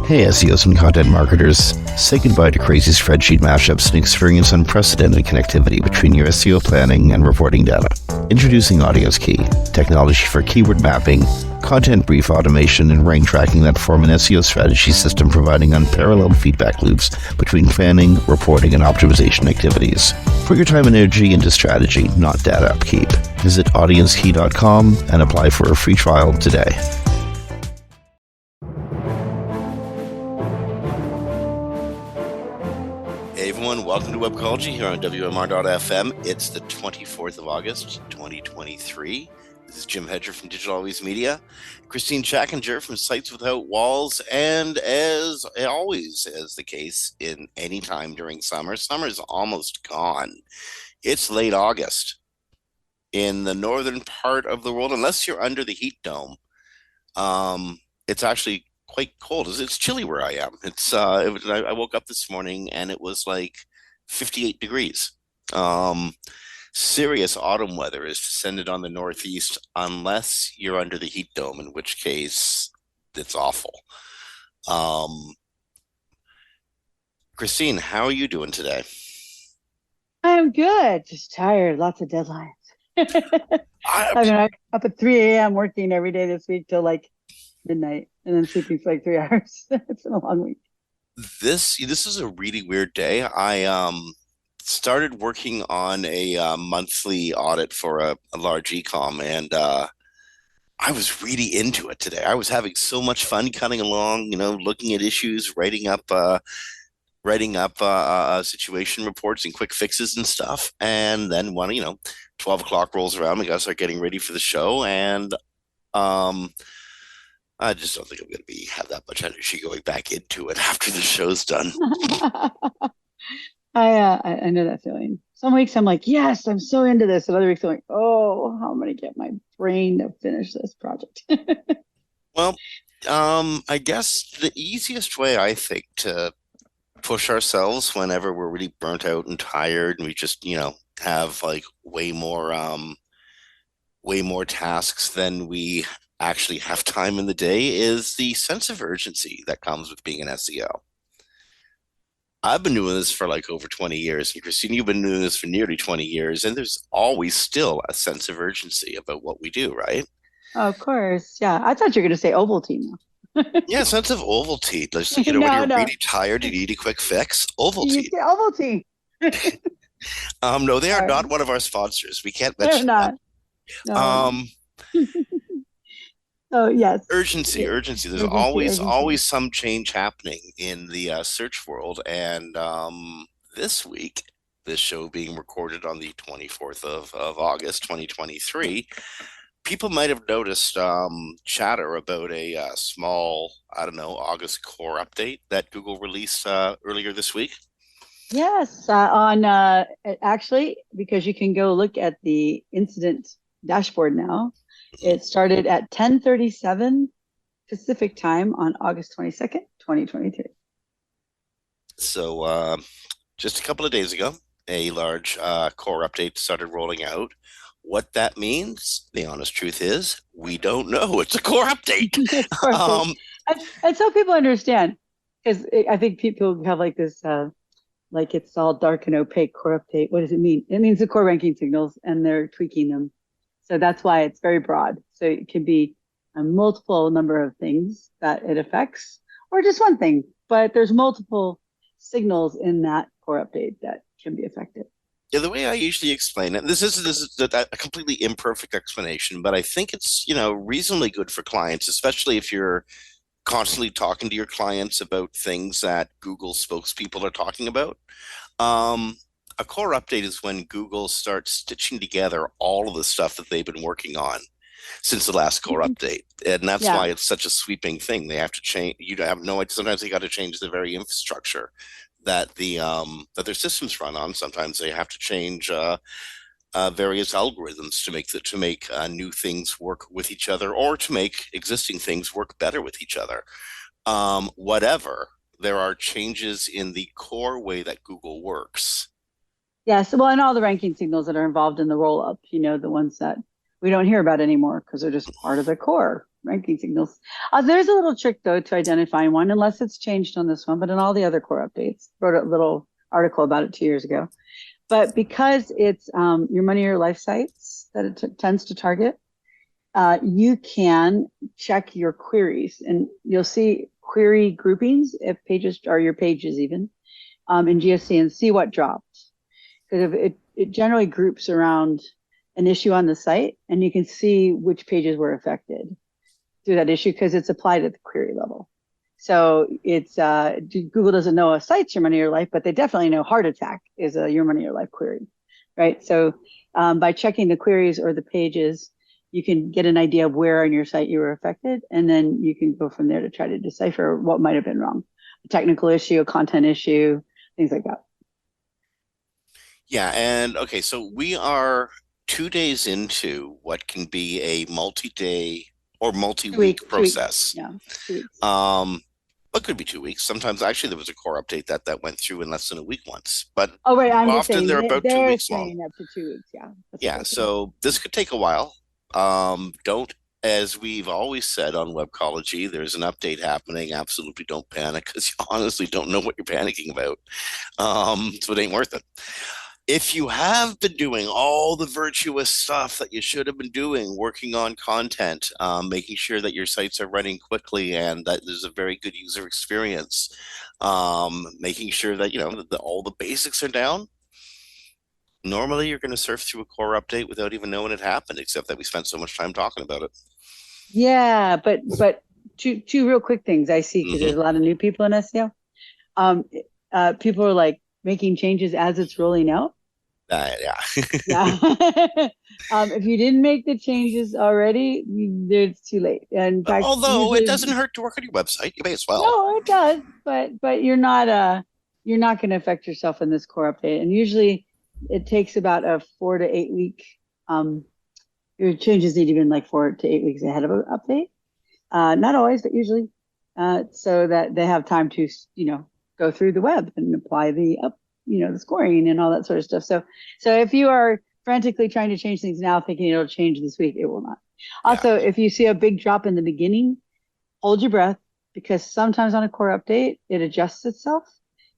Hey SEOs and content marketers, say goodbye to crazy spreadsheet mashups and experience unprecedented connectivity between your SEO planning and reporting data. Introducing Audience Key, technology for keyword mapping, content brief automation, and rank tracking that form an SEO strategy system providing unparalleled feedback loops between planning, reporting, and optimization activities. Put your time and energy into strategy, not data upkeep. Visit audiencekey.com and apply for a free trial today. Hey everyone, welcome to Webcology here on WMR.fm. It's the 24th of August, 2023. This is Jim Hedger from Digital Always Media, Christine Chackinger from Sites Without Walls, and as always is the case in any time during summer, summer's almost gone. It's late August in the northern part of the world, unless you're under the heat dome. It's actually quite cold. It's chilly where I am. I woke up this morning and it was like 58 degrees. Serious autumn weather is descended on the Northeast unless you're under the heat dome, in which case it's awful. Christine, how are you doing today? I'm good. Just tired. Lots of deadlines. I've been up at 3 a.m. working every day this week till like midnight and then sleeping for like 3 hours. It's been a long week. This is a really weird day. I started working on a monthly audit for a large ecom, and I was really into it today. I was having so much fun cutting along, looking at issues, writing up situation reports and quick fixes and stuff. And then when 12 o'clock rolls around, we gotta start getting ready for the show, and I just don't think I'm going to have that much energy going back into it after the show's done. I know that feeling. Some weeks I'm like, yes, I'm so into this. And other weeks I'm like, oh, how am I going to get my brain to finish this project? Well, I guess the easiest way, I think, to push ourselves whenever we're really burnt out and tired and we just, have like way more tasks than we actually have time in the day is the sense of urgency that comes with being an SEO. I've been doing this for like over 20 years, and Christine, you've been doing this for nearly 20 years, and there's always still a sense of urgency about what we do, right? Oh, of course. Yeah. I thought you were going to say Ovaltine. Yeah, sense of Ovaltine. Just, when No, you're no. really tired, you need a quick fix. Ovaltine. You get Ovaltine. No, they are Sorry. not one of our sponsors. We can't They're mention not. that. No. Oh, yes. Urgency. There's always some change happening in the search world. And this week, this show being recorded on the 24th of August, 2023, people might have noticed chatter about a small, August core update that Google released earlier this week. Yes, actually, because you can go look at the incident dashboard now. It started at 10:37 Pacific time on August 22nd, 2023. So just a couple of days ago, a large core update started rolling out. What that means, the honest truth is, we don't know. It's a core update. And so people understand, because I think people have like this, like it's all dark and opaque core update. What does it mean? It means the core ranking signals, and they're tweaking them. So that's why it's very broad. So it can be a multiple number of things that it affects, or just one thing. But there's multiple signals in that core update that can be affected. Yeah, the way I usually explain it, this is a completely imperfect explanation, but I think it's reasonably good for clients, especially if you're constantly talking to your clients about things that Google spokespeople are talking about. A core update is when Google starts stitching together all of the stuff that they've been working on since the last core update. And that's why it's such a sweeping thing. They have to change, you have no idea. Sometimes they got to change the very infrastructure that that their systems run on. Sometimes they have to change various algorithms to make new things work with each other, or to make existing things work better with each other. Whatever, there are changes in the core way that Google works. Yes, well, and all the ranking signals that are involved in the roll-up, the ones that we don't hear about anymore because they're just part of the core, ranking signals. There's a little trick though to identifying one, unless it's changed on this one, but in all the other core updates. Wrote a little article about it 2 years ago. But because it's your money or your life sites that it tends to target, you can check your queries, and you'll see query groupings if pages are your pages even in GSC, and see what dropped. Because it generally groups around an issue on the site, and you can see which pages were affected through that issue because it's applied at the query level. So it's Google doesn't know a site's your money or life, but they definitely know heart attack is a your money or life query, right? So by checking the queries or the pages, you can get an idea of where on your site you were affected, and then you can go from there to try to decipher what might have been wrong. A technical issue, a content issue, things like that. Yeah, and okay, so we are 2 days into what can be a multi-day or multi-week process. Yeah, 2 weeks. But could be 2 weeks. Sometimes actually there was a core update that went through in less than a week once. But right, I'm just often saying they're about 2 weeks long. Up to 2 weeks, yeah. Yeah, so this could take a while. Don't, as we've always said on Webcology, there's an update happening. Absolutely don't panic, because you honestly don't know what you're panicking about. So it ain't worth it. If you have been doing all the virtuous stuff that you should have been doing, working on content, making sure that your sites are running quickly and that there's a very good user experience, making sure that, all the basics are down, normally you're going to surf through a core update without even knowing it happened, except that we spent so much time talking about it. Yeah, but two real quick things I see, because there's a lot of new people in SEO. People are like making changes as it's rolling out. Yeah. If you didn't make the changes already, it's too late. And in fact, although it doesn't hurt to work on your website, you may as well. No, it does, but you're not going to affect yourself in this core update. And usually, it takes about a 4 to 8 week. Your changes need to be in like 4 to 8 weeks ahead of an update. Not always, but usually, so that they have time to go through the web and apply the scoring and all that sort of stuff. So if you are frantically trying to change things now, thinking it'll change this week, it will not. Also, if you see a big drop in the beginning, hold your breath, because sometimes on a core update, it adjusts itself.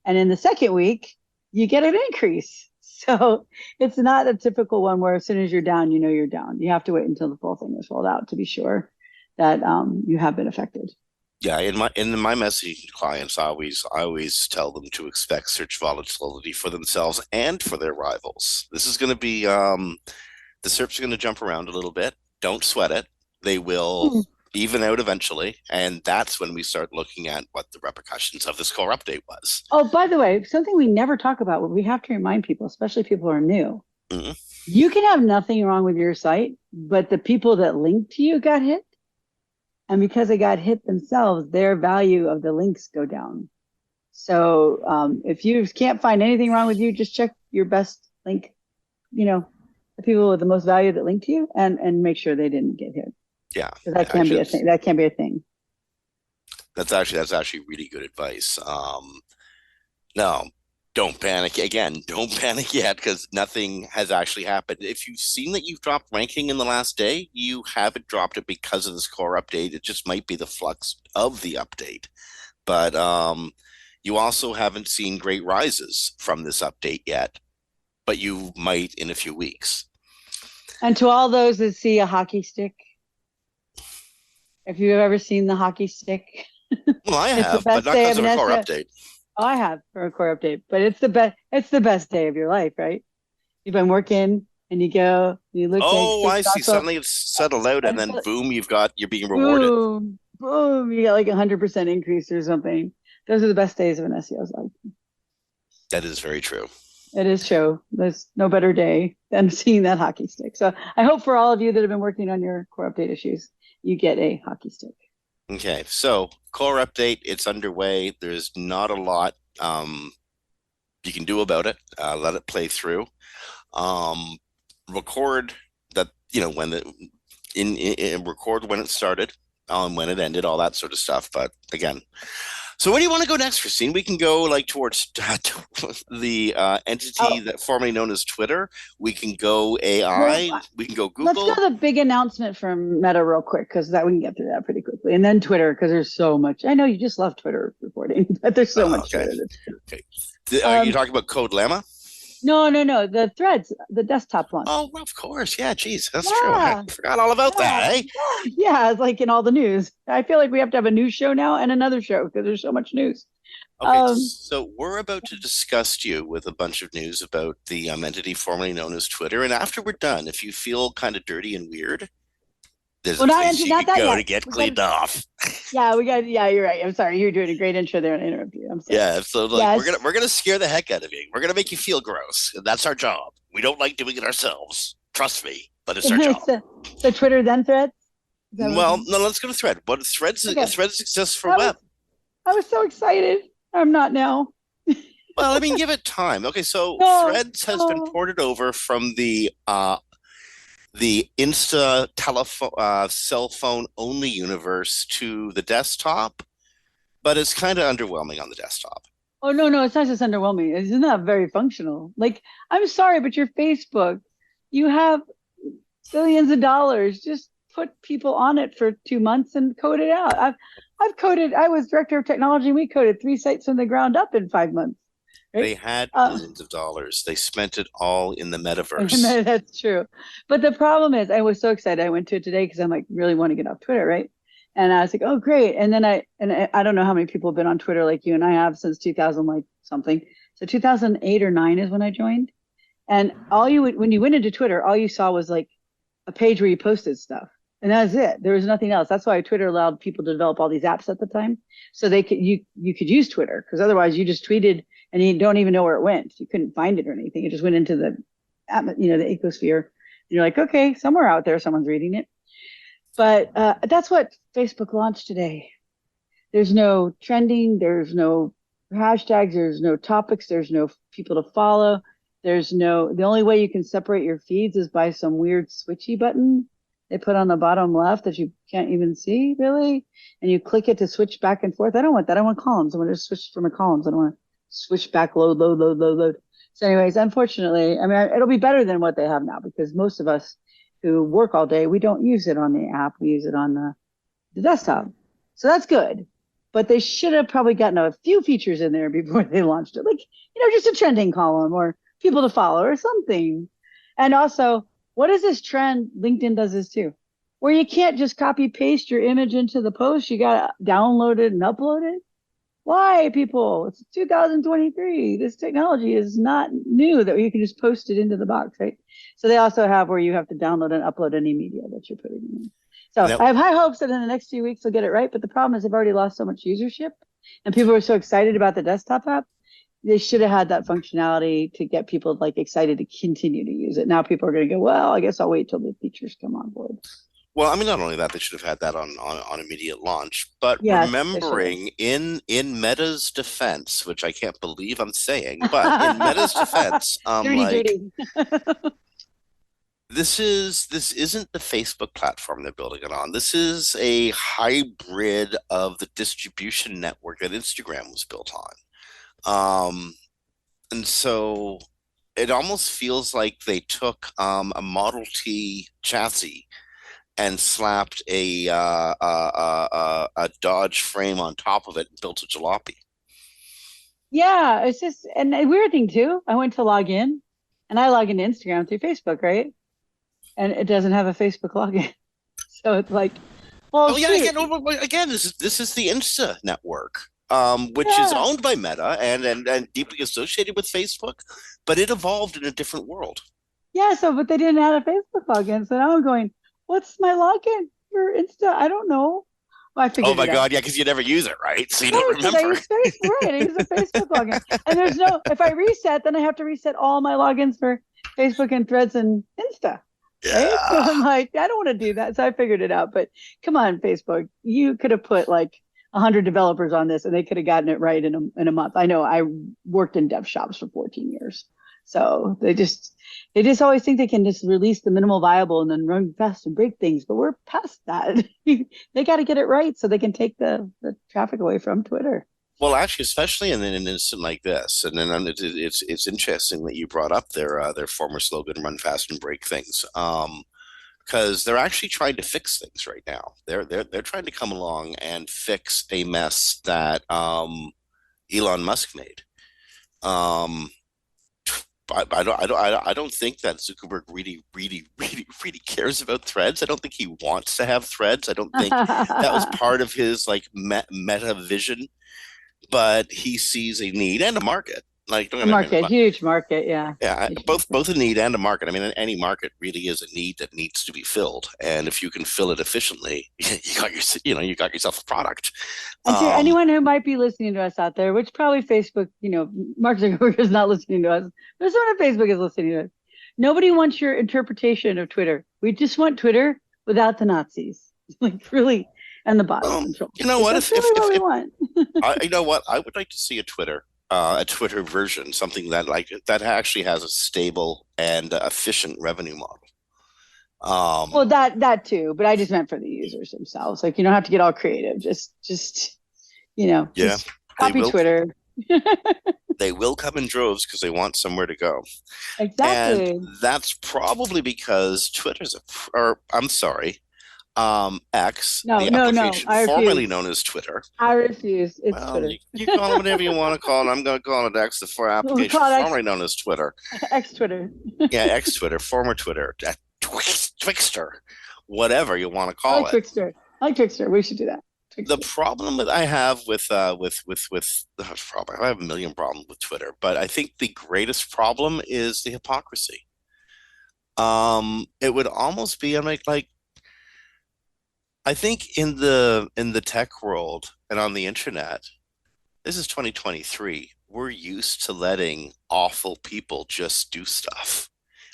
And in the second week, you get an increase. So it's not a typical one where as soon as you're down, you're down. You have to wait until the full thing is rolled out to be sure that you have been affected. Yeah, in my messaging to clients, I always tell them to expect search volatility for themselves and for their rivals. This is going to be the SERPs are going to jump around a little bit. Don't sweat it. They will even out eventually, and that's when we start looking at what the repercussions of this core update was. Oh, by the way, something we never talk about, what we have to remind people, especially people who are new, you can have nothing wrong with your site, but the people that linked to you got hit. And because they got hit themselves, their value of the links go down. So if you can't find anything wrong with you, just check your best link, the people with the most value that linked to you, and make sure they didn't get hit. Yeah. That can be a thing. That can be a thing. That's actually really good advice. No, don't panic. Again, don't panic yet, because nothing has actually happened. If you've seen that you've dropped ranking in the last day, you haven't dropped it because of this core update. It just might be the flux of the update. But you also haven't seen great rises from this update yet, but you might in a few weeks. And to all those that see a hockey stick, if you've ever seen the hockey stick. Well, I have, but not because of a core update. I have for a core update, but it's the best day of your life, right? You've been working and you go, you look. Oh, I see. Suddenly it's settled out, and then boom, you're being rewarded. Boom, you got like 100% increase or something. Those are the best days of an SEO's life. That is very true. It is true. There's no better day than seeing that hockey stick. So I hope for all of you that have been working on your core update issues, you get a hockey stick. Okay, so core update, it's underway. There's not a lot you can do about it. Let it play through. Record that, when record when it started, when it ended, all that sort of stuff. But again, So where do you want to go next, Christine? We can go like towards the entity Oh, that formerly known as Twitter. We can go well, AI. We can go let's go Google. to the big announcement from Meta real quick because that we can get through that pretty quickly, and then Twitter because there's so much. I know you just love Twitter reporting, but there's so much Okay. Twitter that's true. Okay. Are you Um, talking about Code Llama? no, the Threads, the desktop launch. Oh, well, of course. Yeah, geez, that's true. I Yeah, forgot all about that, yeah, eh? yeah. It's like in all the news. I feel like we have to have a news show now and another show because there's so much news. Okay, Um, so we're about to discuss you with a bunch of news about the entity formerly known as Twitter. And after we're done, if you feel kind of dirty and weird, there's a well, place you not could that go to yet. get We got cleaned off. Yeah, we got. Yeah, you're right. I'm sorry. You're doing a great intro there, and I interrupted you. I'm sorry. Yeah, so like Yes. we're gonna scare the heck out of you. We're gonna make you feel gross. And that's our job. We don't like doing it ourselves. Trust me, but it's our job. So Twitter then Threads. Is that what we're Well, doing? no, let's go to Thread. But Okay. Threads exists for That web. was. I was so excited. I'm not now. Well, I mean, give it time. Okay, so No, Threads has been no. ported over from the Insta telephone cell phone only universe to the desktop, but it's kind of underwhelming on the desktop. Oh no, it's not just underwhelming. It's not very functional. Like, I'm sorry, but your Facebook, you have billions of dollars. Just put people on it for 2 months and code it out. I've coded. I was director of technology, and we coded 3 sites from the ground up in 5 months. Right? They had Uh, billions of dollars. They spent it all in the metaverse. That's true. But the problem is, I was so excited. I went to it today because I'm like, really want to get off Twitter, right? And I was like, oh, great. And then I don't know how many people have been on Twitter like you and I have since 2000, like something. So 2008 or nine is when I joined. And when you went into Twitter, all you saw was like a page where you posted stuff. And that was it. There was nothing else. That's why Twitter allowed people to develop all these apps at the time. So you could use Twitter because otherwise you just tweeted and you don't even know where it went. You couldn't find it or anything. It just went into the the ecosphere. And you're like, okay, somewhere out there, someone's reading it. But that's what Facebook launched today. There's no trending. There's no hashtags. There's no topics. There's no people to follow. The only way you can separate your feeds is by some weird switchy button they put on the bottom left that you can't even see really. And you click it to switch back and forth. I don't want that. I want columns. I want to switch from a columns. I don't want to switch back, load. So anyways, unfortunately, I mean, it'll be better than what they have now because most of us who work all day, we don't use it on the app. We use it on the desktop. So that's good. But they should have probably gotten a few features in there before they launched it. Like, just a trending column or people to follow or something. And also, what is this trend? LinkedIn does this too, where you can't just copy paste your image into the post. You got to download it and upload it. Why, people? It's 2023. This technology is not new that you can just post it into the box, right? So they also have where you have to download and upload any media that you're putting in. So Now, I have high hopes that in the next few weeks they'll get it right. But the problem is they've already lost so much usership and people are so excited about the desktop app. They should have had that functionality to get people like excited to continue to use it. Now people are going to go, well, I guess I'll wait till the features come on board. well, I mean, not only that, they should have had that on immediate launch, but Yes, they should have. remembering in Meta's defense, which I can't believe I'm saying, but in Meta's defense, Dirty. this isn't the Facebook platform they're building it on. This is a hybrid of the distribution network that Instagram was built on. And so it almost feels like they took a Model T chassis and slapped a Dodge frame on top of it and built a jalopy. Yeah, it's just, and a weird thing too. I went to log in and I log into Instagram through Facebook, right? And it doesn't have a Facebook login. So it's like, well, Oh yeah, shoot. again, this is the Insta network, which is Yeah. owned by Meta and deeply associated with Facebook, but it evolved in a different world. Yeah. So, but they didn't add a Facebook login. So now I'm going, what's my login for Insta? I don't know. Well, I Oh figured my it out. God, yeah, because you never use it, right? So you Right, don't because I remember. use right. I use a Facebook login. And if I reset, then I have to reset all my logins for Facebook and Threads and Insta. Right. So Yeah. I'm like, I don't want to do that. So I figured it out. But come on, Facebook, you could have put like 100 developers on this and they could have gotten it right in a month. I know I worked in dev shops for 14 years. So they just always think they can just release the minimal viable and then run fast and break things. But we're past that. They got to get it right so they can take the traffic away from Twitter. Well, actually, especially in an instant like this, and then it's interesting that you brought up their former slogan "Run fast and break things," because they're actually trying to fix things right now. They're trying to come along and fix a mess that Elon Musk made. Um, I don't think that Zuckerberg really cares about threads. I don't think he wants to have threads. I don't think that was part of his like meta vision, but he sees a need and a market. Like, don't A get me market, wrong. huge market, yeah. Yeah, Huge both market. a need and a market. I mean, any market really is a need that needs to be filled, and if you can fill it efficiently, you got yourself a product. And to Um, anyone who might be listening to us out there, which probably Facebook, Mark Zuckerberg is not listening to us, but someone on Facebook is listening to us. Nobody wants your interpretation of Twitter. We just want Twitter without the Nazis, like really, and the bot well, control. you know Like what? that's really what we If want. you know what, I would like to see a Twitter version, something that like that actually has a stable and efficient revenue model. Well, Um, that too, but I just meant for the users themselves. Like you don't have to get all creative. Just yeah, just they copy will Twitter. they will come in droves because they want somewhere to go. And Exactly. that's probably because Twitter's or I'm sorry, X, No, the no, no. application I formerly refuse. known as Twitter. I refuse. It's Well, Twitter. you call it whatever you want to call it. I'm going to call it X, the for We'll application call it X formerly known as Twitter. X Twitter. Yeah, X Twitter, former Twitter, Twixter, whatever you want to I call like it. Twixter. I like Twixter. We should do that. The Twixter. problem that I have with problem, I have a million problems with Twitter, but I think the greatest problem is the hypocrisy. It would almost be, I'm like I think in the tech world and on the internet, this is 2023. We're used to letting awful people just do stuff.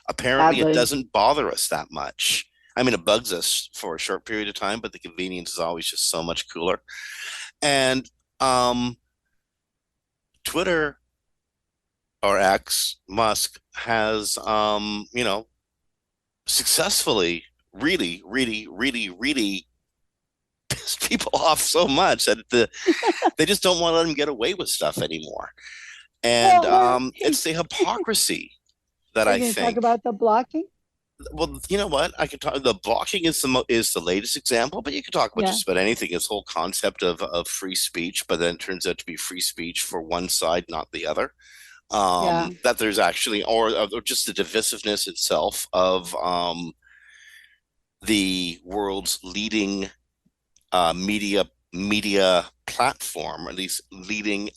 Apparently, it Sadly. doesn't bother us that much. I mean, it bugs us for a short period of time, but the convenience is always just so much cooler. And um, Twitter or X, Musk has, successfully really pissed people off so much that they just don't want to let him get away with stuff anymore. And Well, we're it's the hypocrisy that are I you going to talk think. about the blocking? Well, you know what? I could talk. The blocking is is the latest example, but you could talk about Yeah. just about anything. This whole concept of free speech, but then it turns out to be free speech for one side, not the other. Yeah. That there's actually, or just the divisiveness itself of the world's leading media platform, or at least leading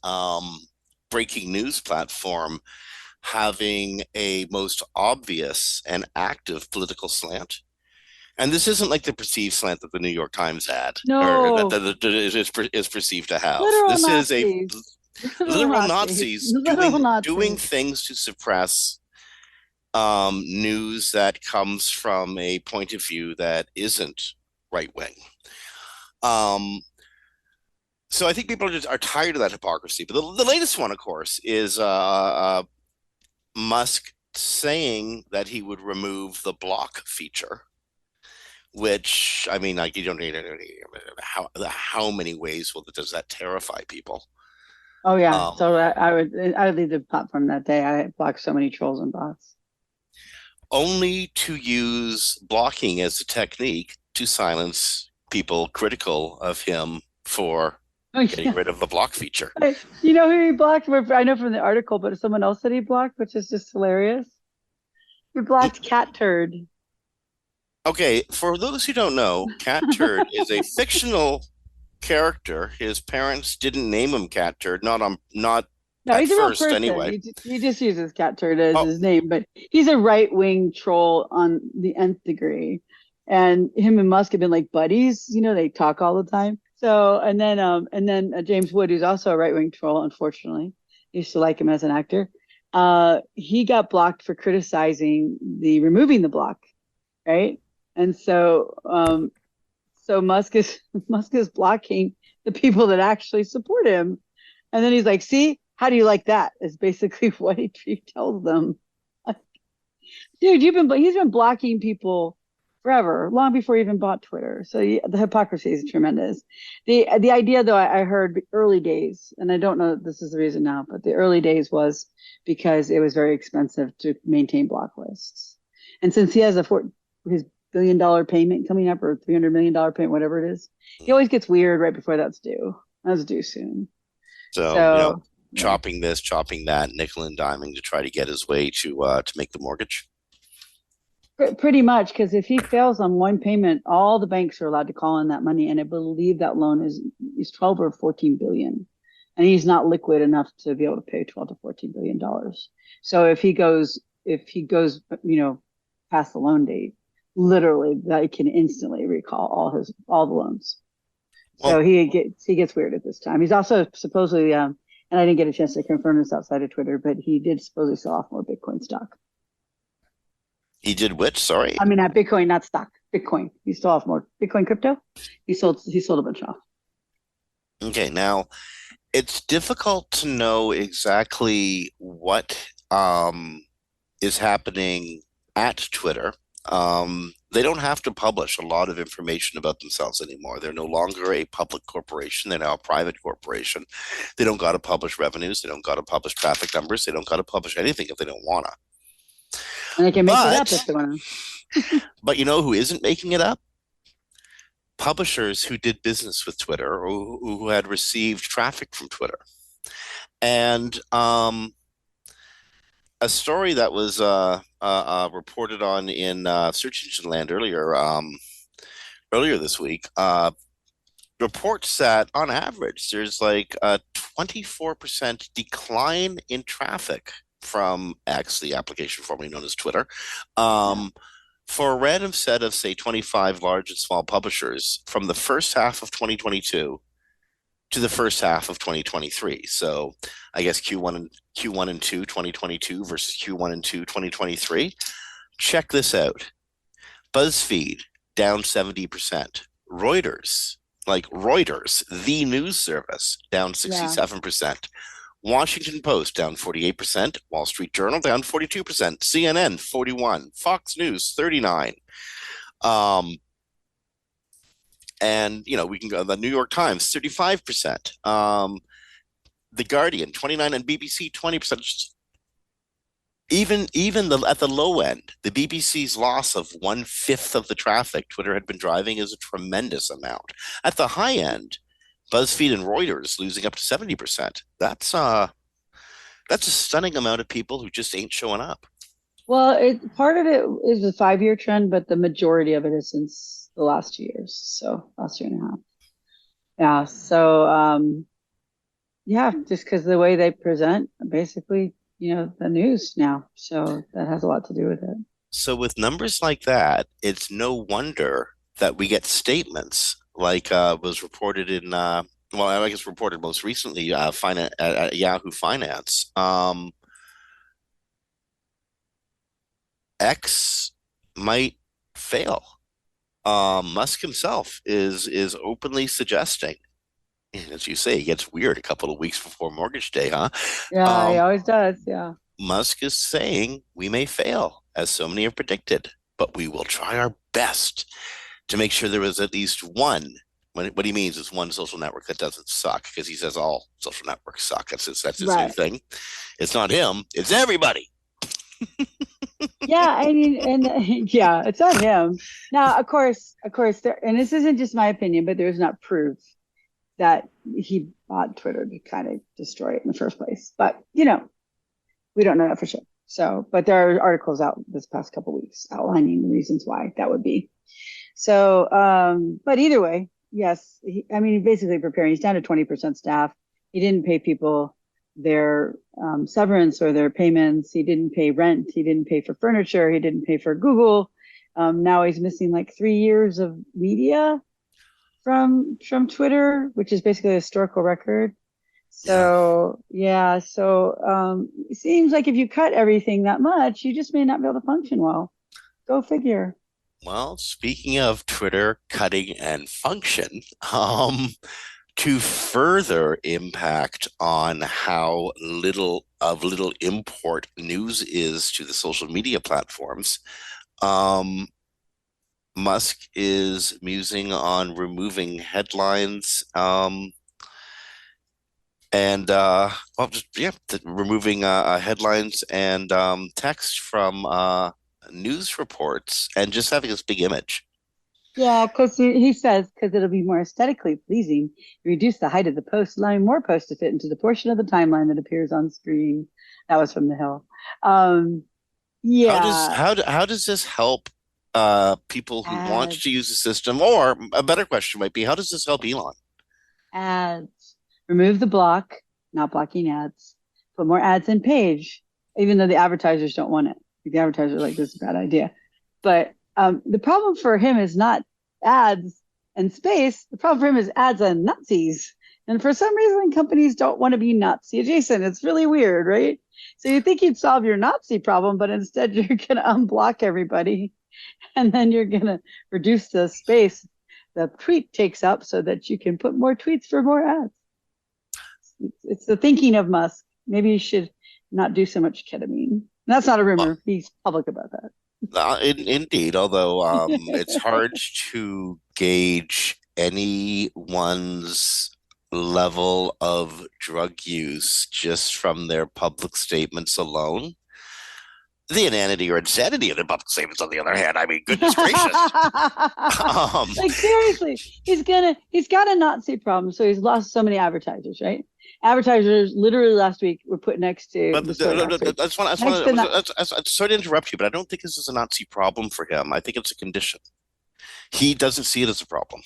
breaking news platform, having a most obvious and active political slant. And this isn't like the perceived slant that the New York Times had, or No. is perceived to have. Literal This is a Nazis. Literal literal Nazis. Nazis Literal doing Nazis. things to suppress news that comes from a point of view that isn't right wing. Um, so I think people are tired of that hypocrisy. But the latest one, of course, is Musk saying that he would remove the block feature, which I mean, like you don't need how many ways does that terrify people? Oh yeah. Um, So I would leave the platform that day. I blocked so many trolls and bots. Only to use blocking as a technique to silence people critical of him for Oh getting yeah. rid of the block feature. You know who he blocked? I know from the article, but someone else that he blocked, which is just hilarious. He blocked Cat Turd. Okay, for those who don't know, Cat Turd is a fictional character. His parents didn't name him Cat Turd, not No, at he's a real first person. anyway. He just uses Cat Turd as Oh, his name, but he's a right wing troll on the nth degree. And him and Musk have been like buddies. They talk all the time. So and then James Wood, who's also a right wing troll, unfortunately, used to like him as an actor. He got blocked for criticizing the removing the block, right? And so Musk is blocking the people that actually support him. And then he's like, see, how do you like that? Is basically what he tells them. Dude, he's been blocking people forever, long before he even bought Twitter. So the hypocrisy is tremendous. The idea, though, I heard early days, and I don't know if this is the reason now, but the early days was because it was very expensive to maintain block lists. And since he has his $1 billion payment coming up, or $300 million payment, whatever it is, he always gets weird right before that's due. That's due soon. So, So yeah. chopping this, chopping that, nickel and diming to try to get his way to make the mortgage. Pretty much, because if he fails on one payment, all the banks are allowed to call in that money, and I believe that loan is 12 or 14 billion, and he's not liquid enough to be able to pay 12 to 14 billion dollars. So if he goes, past the loan date, literally, that can instantly recall all the loans. So Well, he gets weird at this time. He's also supposedly, and I didn't get a chance to confirm this outside of Twitter, but he did supposedly sell off more Bitcoin stock. he did which? Sorry. I mean, not Bitcoin, not stock. Bitcoin. He still have more Bitcoin crypto. He sold a bunch off. Okay, now it's difficult to know exactly what is happening at Twitter. They don't have to publish a lot of information about themselves anymore. They're no longer a public corporation. They're now a private corporation. They don't got to publish revenues. They don't got to publish traffic numbers. They don't got to publish anything if they don't want to. And they can make it up if they want to. But you know who isn't making it up? Publishers who did business with Twitter, or who had received traffic from Twitter. And a story that was reported on in Search Engine Land earlier this week reports that on average there's like a 24% decline in traffic from X, the application formerly known as Twitter, for a random set of, say, 25 large and small publishers from the first half of 2022 to the first half of 2023. So I guess Q1 and 2 2022 versus Q1 and 2 2023. Check this out. BuzzFeed down 70%. Reuters, the news service, down 67%. Washington Post down 48%, Wall Street Journal down 42%, CNN 41%, Fox News 39%. And we can go the New York Times 35%, The Guardian 29%, and BBC 20%. Even at the low end, the BBC's loss of 1/5 of the traffic Twitter had been driving is a tremendous amount. At the high end, BuzzFeed and Reuters losing up to 70%. That's a stunning amount of people who just ain't showing up. Well, part of it is a 5-year trend, but the majority of it is since the last 2 years. So last year and a half. Yeah. So just because the way they present, basically, the news now. So that has a lot to do with it. So with numbers like that, it's no wonder that we get statements like was reported in I guess reported most recently at Yahoo Finance. X might fail. Musk himself is openly suggesting, as you say, it gets weird a couple of weeks before mortgage day, huh? Yeah, he always does. Yeah. Musk is saying we may fail, as so many have predicted, but we will try our best to make sure there is at least one. What he means is one social network that doesn't suck, because he says all social networks suck. That's his new thing. It's not him. It's everybody. Yeah, I mean, and yeah, it's not him. Now, of course, there, and this isn't just my opinion, but there's not proof that he bought Twitter to kind of destroy it in the first place. But we don't know that for sure. So, but there are articles out this past couple of weeks outlining the reasons why that would be. So, but either way, yes, basically preparing. He's down to 20% staff. He didn't pay people their severance or their payments. He didn't pay rent. He didn't pay for furniture. He didn't pay for Google. Now he's missing like 3 years of media from Twitter, which is basically a historical record. So it seems like if you cut everything that much, you just may not be able to function well. Go figure. Well, speaking of Twitter cutting and function, to further impact on how little import news is to the social media platforms, Musk is musing on removing headlines, and well, just yeah, removing headlines and text from news reports, and just having this big image. Yeah, because he says because it'll be more aesthetically pleasing, reduce the height of the post, allowing more posts to fit into the portion of the timeline that appears on screen. That was from the Hill. Um, yeah, How does this help people who want ads, to use the system? Or a better question might be, how does this help Elon? ads. Remove the block, not blocking ads. Put more ads in page, even though the advertisers don't want it. The advertisers are like, this is a bad idea. But the problem for him is not ads and space. The problem for him is ads and Nazis. And for some reason, companies don't want to be Nazi adjacent. It's really weird, right? So you think you'd solve your Nazi problem, but instead you're going to unblock everybody, and then you're going to reduce the space the tweet takes up so that you can put more tweets for more ads. It's the thinking of Musk. Maybe you should not do so much ketamine. That's not a Well, rumor. He's public about that. indeed, although it's hard to gauge anyone's level of drug use just from their public statements alone. The inanity or insanity of the public statements, on the other hand, I mean, goodness gracious. Um, Like seriously, he's got a Nazi problem, so he's lost so many advertisers, right? Advertisers literally last week were put next to but the story last week. Next to not, sorry to interrupt you, but I don't think this is a Nazi problem for him. I think it's a condition. He doesn't see it as a problem.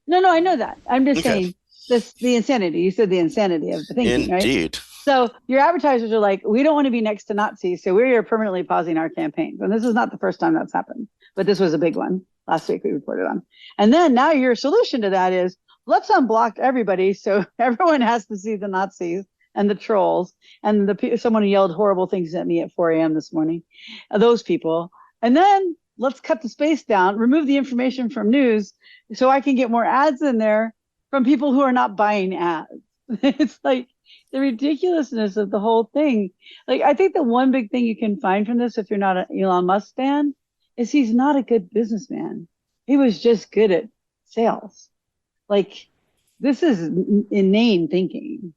no, I know that. I'm just Okay. saying this the insanity. You said the insanity of the thinking, right? Indeed. So your advertisers are like, we don't want to be next to Nazis, so we're permanently pausing our campaigns. And this is not the first time that's happened, but this was a big one last week we reported on. And then now your solution to that is let's unblock everybody so everyone has to see the Nazis and the trolls and the someone who yelled horrible things at me at 4 a.m. this morning, those people. And then let's cut the space down, remove the information from news so I can get more ads in there from people who are not buying ads. It's like the ridiculousness of the whole thing. Like, I think the one big thing you can find from this, if you're not an Elon Musk fan, is he's not a good businessman. He was just good at sales. Like, this is inane thinking.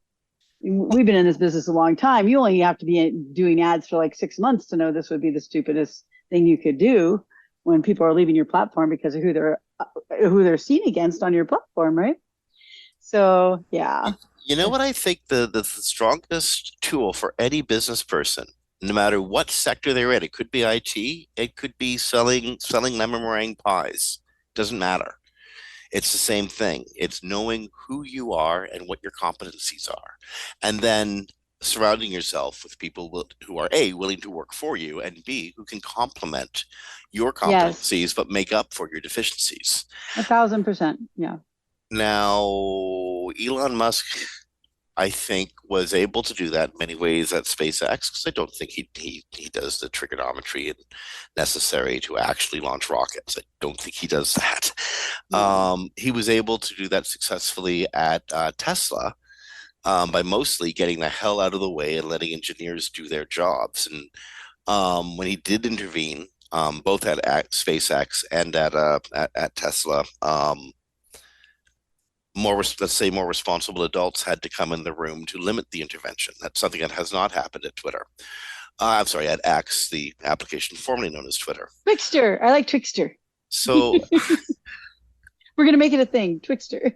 We've been in this business a long time. You only have to be doing ads for like 6 months to know this would be the stupidest thing you could do when people are leaving your platform because of who they're seen against on your platform, right? So yeah, You know what I think the strongest tool for any business person, no matter what sector they're in, it could be IT, it could be selling lemon meringue pies. Doesn't matter. It's the same thing. It's knowing who you are and what your competencies are, and then surrounding yourself with people who are A, willing to work for you, and B, who can complement your yes, competencies but make up for your deficiencies. 1,000%. Yeah. Now, Elon Musk, I think, was able to do that in many ways at SpaceX because I don't think he does the trigonometry necessary to actually launch rockets. I don't think he does that. No. He was able to do that successfully at Tesla by mostly getting the hell out of the way and letting engineers do their jobs. And when he did intervene, both at SpaceX and at Tesla, let's say more responsible adults had to come in the room to limit the intervention. That's something that has not happened at Twitter. I'm sorry, at X, the application formerly known as Twitter. Twixter. I like Twixter. So We're going to make it a thing. Twixter.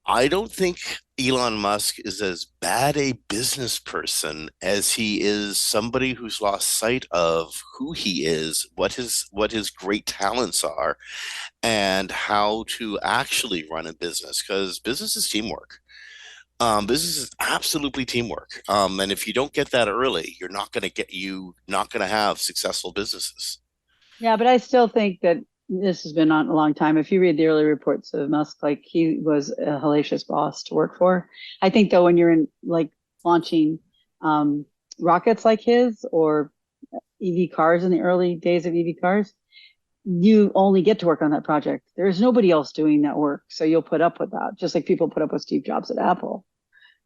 I don't think Elon Musk is as bad a business person as he is somebody who's lost sight of who he is, what his great talents are, and how to actually run a business. Because business is teamwork. Business is absolutely teamwork. And if you don't get that early, you're not going to have successful businesses. Yeah, but I still think that this has been on a long time. If you read the early reports of Musk, like he was a hellacious boss to work for. I think though, when you're in like launching rockets like his or EV cars in the early days of EV cars, you only get to work on that project. There's nobody else doing that work. So you'll put up with that, just like people put up with Steve Jobs at Apple,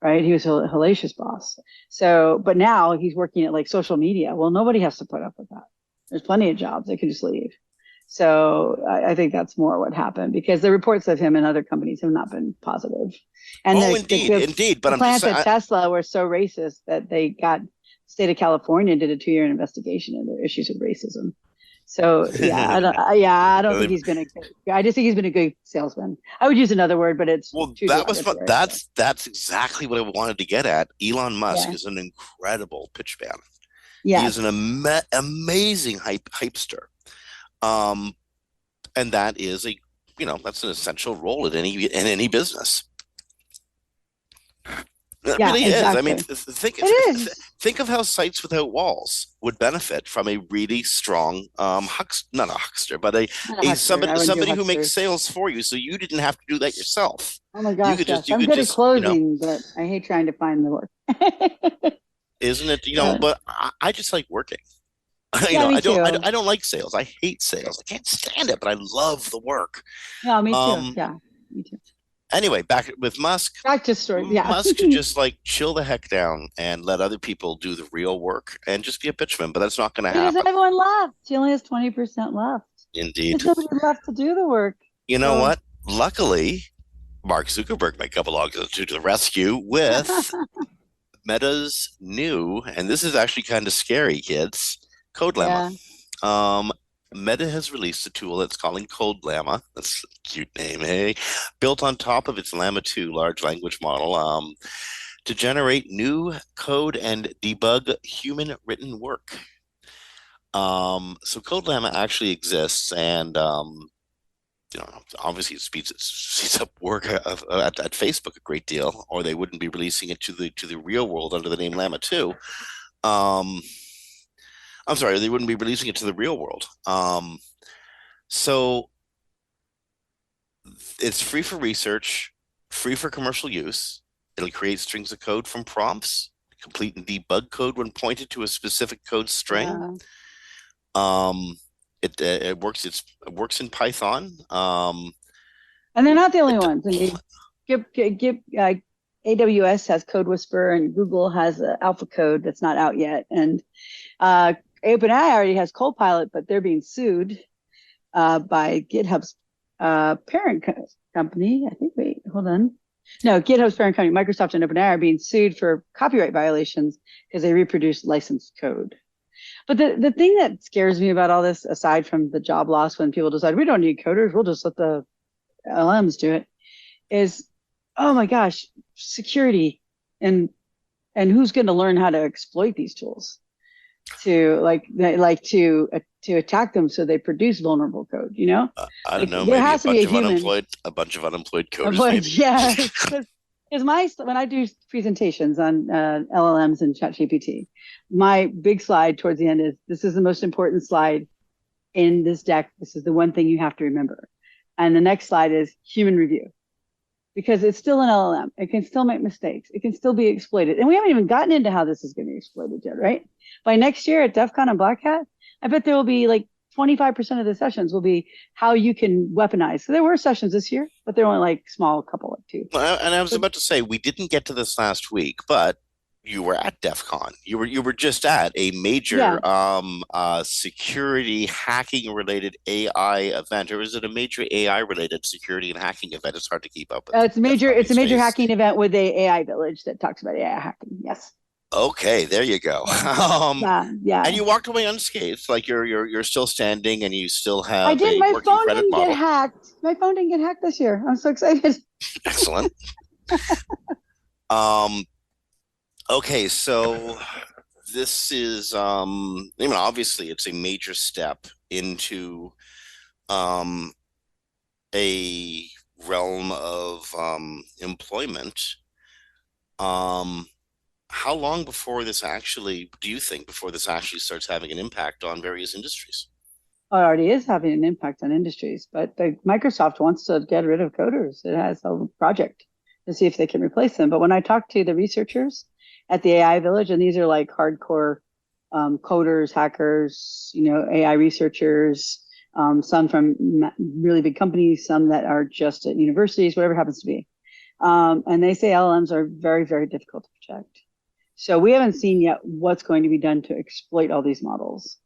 right? He was a hellacious boss. So, but now he's working at like social media. Well, nobody has to put up with that. There's plenty of jobs. They can just leave. So I think that's more what happened, because the reports of him and other companies have not been positive. And Oh, indeed. But the I'm just plants saying, at Tesla were so racist that they got state of California did a 2-year investigation into their issues of racism. So I don't think he's been a good. I just think he's been a good salesman. I would use another word, but it's well, too that was fun. derogatory. That's exactly what I wanted to get at. Elon Musk Yeah. is an incredible pitch man. Yes. He is an amazing hypester. And that is that's an essential role in any business. It really exactly. is. I mean, think of how Sites Without Walls would benefit from a really strong not a huckster, but somebody who makes sales for you, so you didn't have to do that yourself. Oh my gosh, I'm good at closing, but I hate trying to find the work. Isn't it? But I just like working. Me too. I don't like sales. I hate sales. I can't stand it, but I love the work. No, me too. Me too. Anyway, back with Musk. Back to story. Yeah. Musk should just chill the heck down and let other people do the real work and just be a pitchman, but that's not going to happen. Because everyone left. He only has 20% left. Indeed. There's nobody left to do the work. You know what? Luckily, Mark Zuckerberg may come along to the rescue with Meta's new, and this is actually kind of scary, kids, Code Llama. Yeah. Meta has released a tool that's calling Code Llama. That's a cute name, hey? Built on top of its Llama 2 large language model to generate new code and debug human-written work. So Code Llama actually exists, and obviously it speeds up work at Facebook a great deal, or they wouldn't be releasing it to the real world under the name Llama 2. I'm sorry, they wouldn't be releasing it to the real world. So it's free for research, free for commercial use. It'll create strings of code from prompts, complete and debug code when pointed to a specific code string. It works in Python. And they're not the only ones. I mean, AWS has Code Whisper, and Google has Alpha Code that's not out yet, and OpenAI already has Copilot, but they're being sued by GitHub's parent company. I think. Wait, hold on. No, GitHub's parent company, Microsoft and OpenAI, are being sued for copyright violations because they reproduce licensed code. But the thing that scares me about all this, aside from the job loss when people decide we don't need coders, we'll just let the LMs do it, is, oh my gosh, security and who's going to learn how to exploit these tools to to attack them so they produce vulnerable code, I don't know, maybe a bunch of unemployed coders. Yeah, because when I do presentations on LLMs and ChatGPT, my big slide towards the end is, this is the most important slide in this deck. This is the one thing you have to remember. And the next slide is human review, because it's still an LLM. It can still make mistakes. It can still be exploited. And we haven't even gotten into how this is going to be exploited yet, right? By next year at DEF CON and Black Hat, I bet there will be 25% of the sessions will be how you can weaponize. So there were sessions this year, but they're only small, couple, 2. And I was about to say, we didn't get to this last week, but you were at DEF CON. You were just at a major security hacking related AI event, or is it a major AI related security and hacking event? It's hard to keep up with. It's a major hacking event with the AI Village that talks about AI hacking. Yes. Okay, there you go. Yeah. And you walked away unscathed, you're still standing, and you still have. I did. My phone didn't get hacked. My phone didn't get hacked this year. I'm so excited. Excellent. Okay, so this is obviously it's a major step into a realm of employment. How long before this actually starts having an impact on various industries? It already is having an impact on industries, but Microsoft wants to get rid of coders. It has a project to see if they can replace them. But when I talk to the researchers at the AI Village, and these are hardcore coders, hackers, AI researchers, some from really big companies, some that are just at universities, whatever it happens to be. And they say LLMs are very, very difficult to protect. So we haven't seen yet what's going to be done to exploit all these models.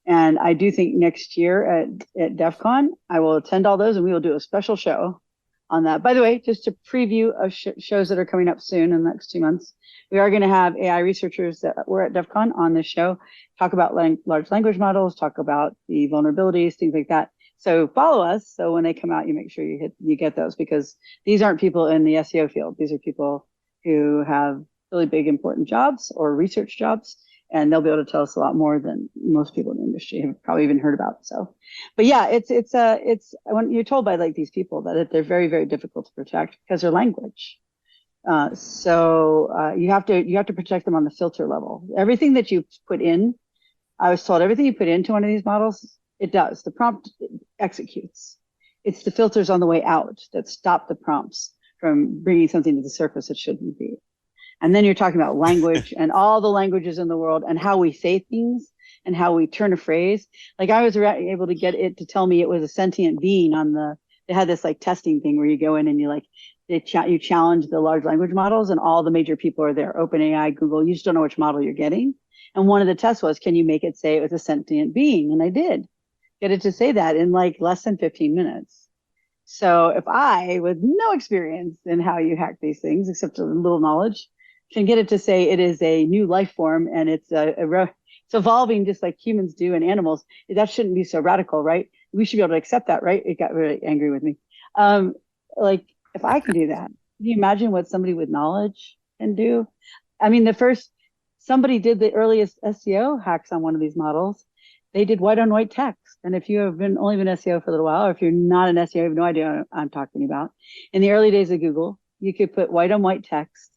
And I do think next year at DEF CON, I will attend all those and we will do a special show on that. By the way, just a preview of shows that are coming up soon in the next 2 months. We are going to have AI researchers that were at DEF CON on this show, talk about large language models, talk about the vulnerabilities, things like that. So follow us. So when they come out, you make sure you get those, because these aren't people in the SEO field. These are people who have really big, important jobs or research jobs, and they'll be able to tell us a lot more than most people in the industry have probably even heard about. So, but yeah, it's when you're told by like these people that they're very, very difficult to protect because they're language. So you have to protect them on the filter level. Everything that you put in, I was told everything you put into one of these models, it does. The prompt executes. It's the filters on the way out that stop the prompts from bringing something to the surface it shouldn't be. And then you're talking about language and all the languages in the world and how we say things and how we turn a phrase. Like I was able to get it to tell me it was a sentient being they had this like testing thing where you go in and you challenge the large language models and all the major people are there, OpenAI, Google, you just don't know which model you're getting. And one of the tests was, can you make it say it was a sentient being? And I did get it to say that in like less than 15 minutes. So if I, with no experience in how you hack these things, except a little knowledge, can get it to say it is a new life form and it's it's evolving just like humans do and animals, that shouldn't be so radical, right? We should be able to accept that, right? It got really angry with me. Like if I can do that, can you imagine what somebody with knowledge can do? I mean, somebody did the earliest SEO hacks on one of these models. They did white on white text. And if you have only been SEO for a little while, or if you're not an SEO, you have no idea what I'm talking about. In the early days of Google, you could put white on white text,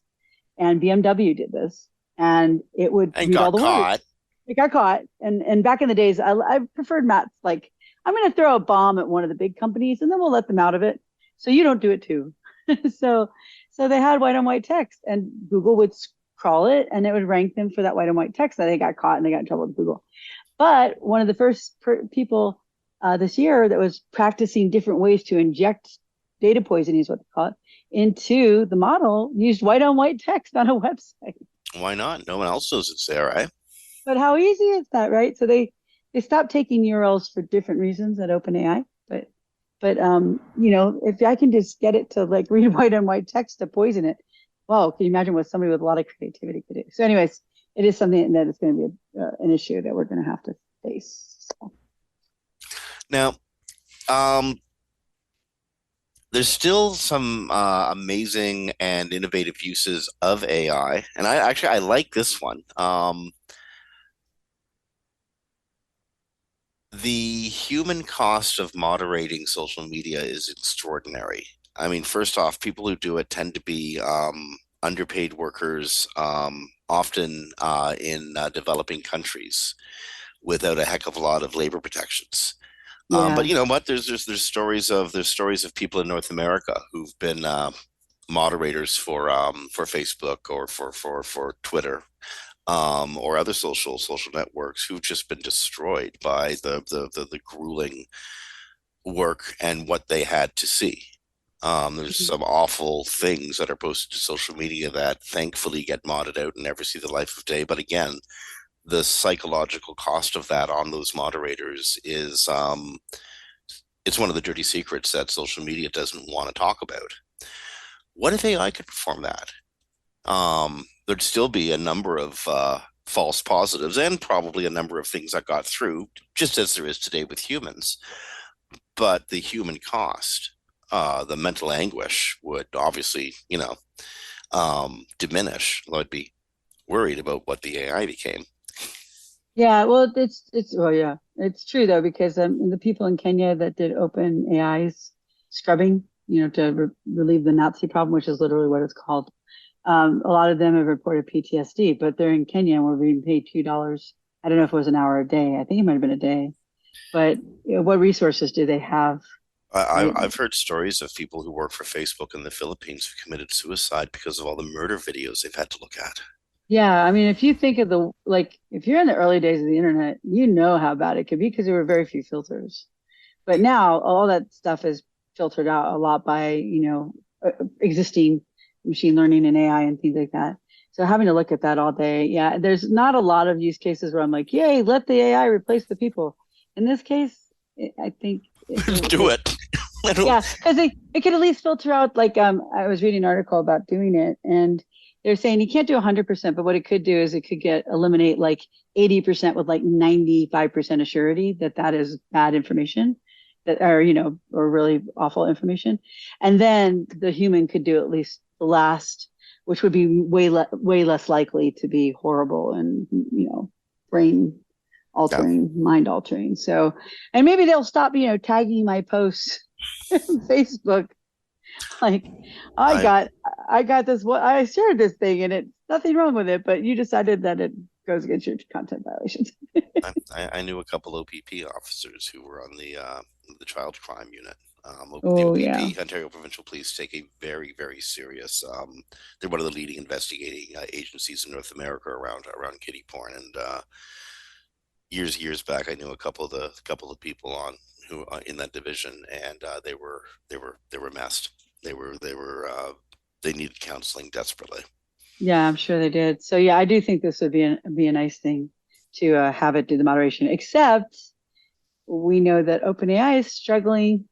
and BMW did this, and it would read all the words. It got caught. And back in the days, I preferred Matt's like, I'm going to throw a bomb at one of the big companies, and then we'll let them out of it. So you don't do it too. so they had white on white text, and Google would crawl it, and it would rank them for that white on white text. That they got caught, and they got in trouble with Google. But one of the first people this year that was practicing different ways to inject data poisoning, is what they call it, into the model, used white on white text on a website. Why not? No one else knows it's there, right? But how easy is that, right? So they stopped taking URLs for different reasons at OpenAI. But if I can just get it to like read white on white text to poison it, wow, can you imagine what somebody with a lot of creativity could do? So anyways, it is something that is going to be an issue that we're going to have to face. So. Now, there's still some amazing and innovative uses of AI, and I like this one. The human cost of moderating social media is extraordinary. I mean, first off, people who do it tend to be underpaid workers, often in developing countries without a heck of a lot of labor protections. Yeah. But you know what? There's stories of people in North America who've been moderators for Facebook or for Twitter, or other social networks who've just been destroyed by the grueling work and what they had to see. There's some awful things that are posted to social media that thankfully get modded out and never see the life of day. But again, the psychological cost of that on those moderators is it's one of the dirty secrets that social media doesn't want to talk about. What if AI could perform that? There'd still be a number of false positives and probably a number of things that got through, just as there is today with humans. But the human cost, the mental anguish would obviously, diminish. I'd be worried about what the AI became. Yeah, well, it's true though, because the people in Kenya that did OpenAI's scrubbing, to relieve the Nazi problem, which is literally what it's called. A lot of them have reported PTSD, but they're in Kenya and we're being paid $2. I don't know if it was an hour a day. I think it might have been a day. But what resources do they have? I've heard stories of people who work for Facebook in the Philippines who committed suicide because of all the murder videos they've had to look at. Yeah, I mean, if you think of if you're in the early days of the internet, you know how bad it could be because there were very few filters. But now all that stuff is filtered out a lot by, existing machine learning and AI and things like that. So having to look at that all day, yeah, there's not a lot of use cases where I'm like, yay, let the AI replace the people. In this case, I think Do it. I don't. yeah, because it could at least filter out like I was reading an article about doing it, and they're saying you can't do 100%, but what it could do is it could eliminate like 80% with like 95% assurity that that is bad information that are or really awful information, and then the human could do at least the last, which would be way less likely to be horrible and brain Yeah. altering, mind altering. So, and maybe they'll stop tagging my posts Facebook, like I I got this, what I shared this thing and it's nothing wrong with it, but you decided that it goes against your content violations. I knew a couple OPP officers who were on the child crime unit. The Oh yeah. OPP, Ontario Provincial Police, take a very, very serious. They're one of the leading investigating agencies in North America around kiddie porn. And years back, I knew a couple of people on who in that division, and they were messed. They needed counseling desperately. Yeah, I'm sure they did. So yeah, I do think this would be a nice thing to have it do the moderation, except we know that OpenAI is struggling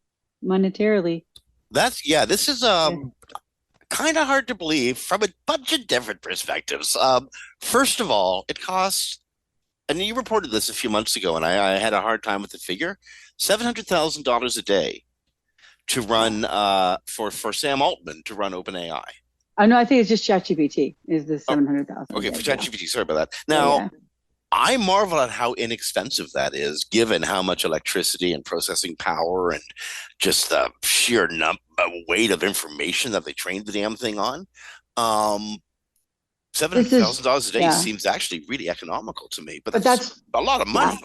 monetarily. This is kind of hard to believe from a bunch of different perspectives. First of all, it costs, and you reported this a few months ago, and I had a hard time with the figure, $700,000 a day to run for Sam Altman to run OpenAI. I know. I think it's just ChatGPT is the Oh, 700,000 a okay, for day. Yeah. ChatGPT. Sorry about that. Yeah. Now, Yeah. I marvel at how inexpensive that is, given how much electricity and processing power and just the sheer weight of information that they trained the damn thing on. $700,000 a day yeah. seems actually really economical to me, but But that's a lot of money.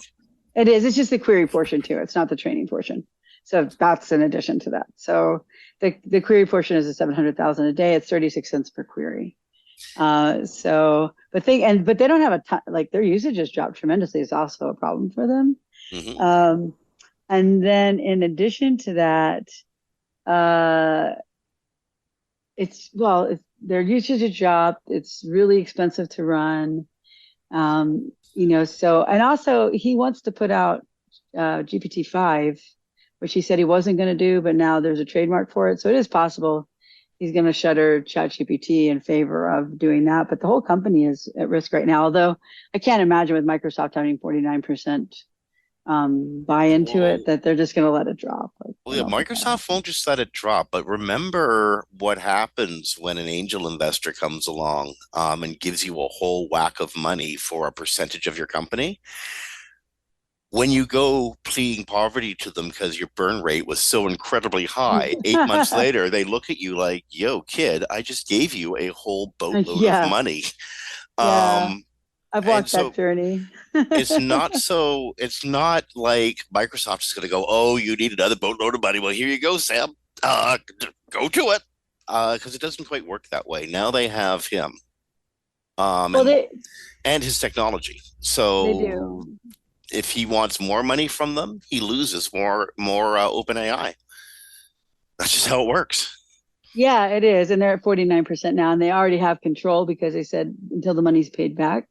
Yeah, it is. It's just the query portion too. It's not the training portion. So that's in addition to that. So the query portion is a 700,000 a day. It's 36 cents per query. But they don't have a ton, like their usage has dropped tremendously. It's also a problem for them. Mm-hmm. And then in addition to that, their usage has dropped. It's really expensive to run. So, and also he wants to put out GPT-5, which he said he wasn't going to do, but now there's a trademark for it. So it is possible he's going to shutter ChatGPT in favor of doing that. But the whole company is at risk right now. Although I can't imagine with Microsoft having 49% buy into it that they're just going to let it drop. Well, yeah, Microsoft won't just let it drop, but remember what happens when an angel investor comes along and gives you a whole whack of money for a percentage of your company. When you go pleading poverty to them because your burn rate was so incredibly high, 8 months later, they look at you like, yo, kid, I just gave you a whole boatload of money. Yeah. I've walked that journey. It's not like Microsoft is going to go, oh, you need another boatload of money. Well, here you go, Sam. Go to it. Because it doesn't quite work that way. Now they have him and his technology. So they do. If he wants more money from them, he loses more OpenAI. That's just how it works. Yeah, it is. And they're at 49% now, and they already have control because they said until the money's paid back,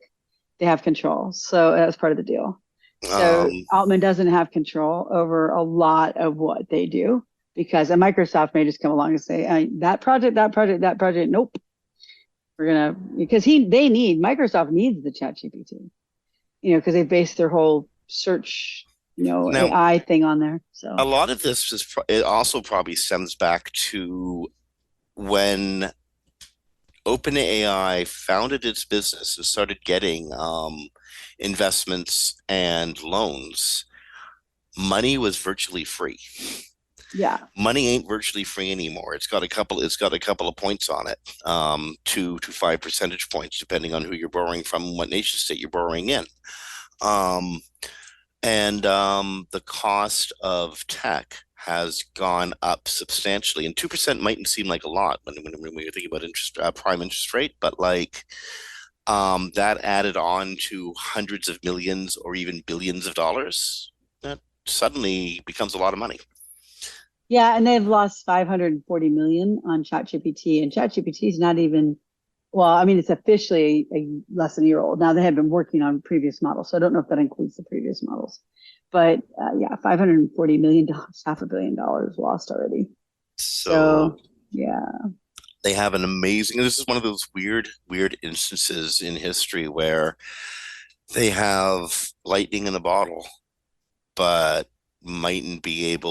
they have control. So that's part of the deal. So Altman doesn't have control over a lot of what they do because Microsoft may just come along and say, that project, nope. Microsoft needs the ChatGPT, because they base their whole search, now, AI thing on there. So a lot of this it also probably stems back to when OpenAI founded its business and started getting investments and loans. Money was virtually free. Yeah, money ain't virtually free anymore. It's got a couple of points on it, 2 to 5 percentage points, depending on who you're borrowing from, what nation state you're borrowing in. The cost of tech has gone up substantially, and 2% mightn't seem like a lot when you're thinking about prime interest rate, but that added on to hundreds of millions or even billions of dollars, that suddenly becomes a lot of money. Yeah, and they've lost 540 million on ChatGPT, and ChatGPT is not even Well, I mean, it's officially a less than a year old. Now they have been working on previous models, so I don't know if that includes the previous models. But yeah, $540 million, $500 million lost already. So So yeah, they have an amazing, this is one of those weird instances in history where they have lightning in a bottle, but mightn't have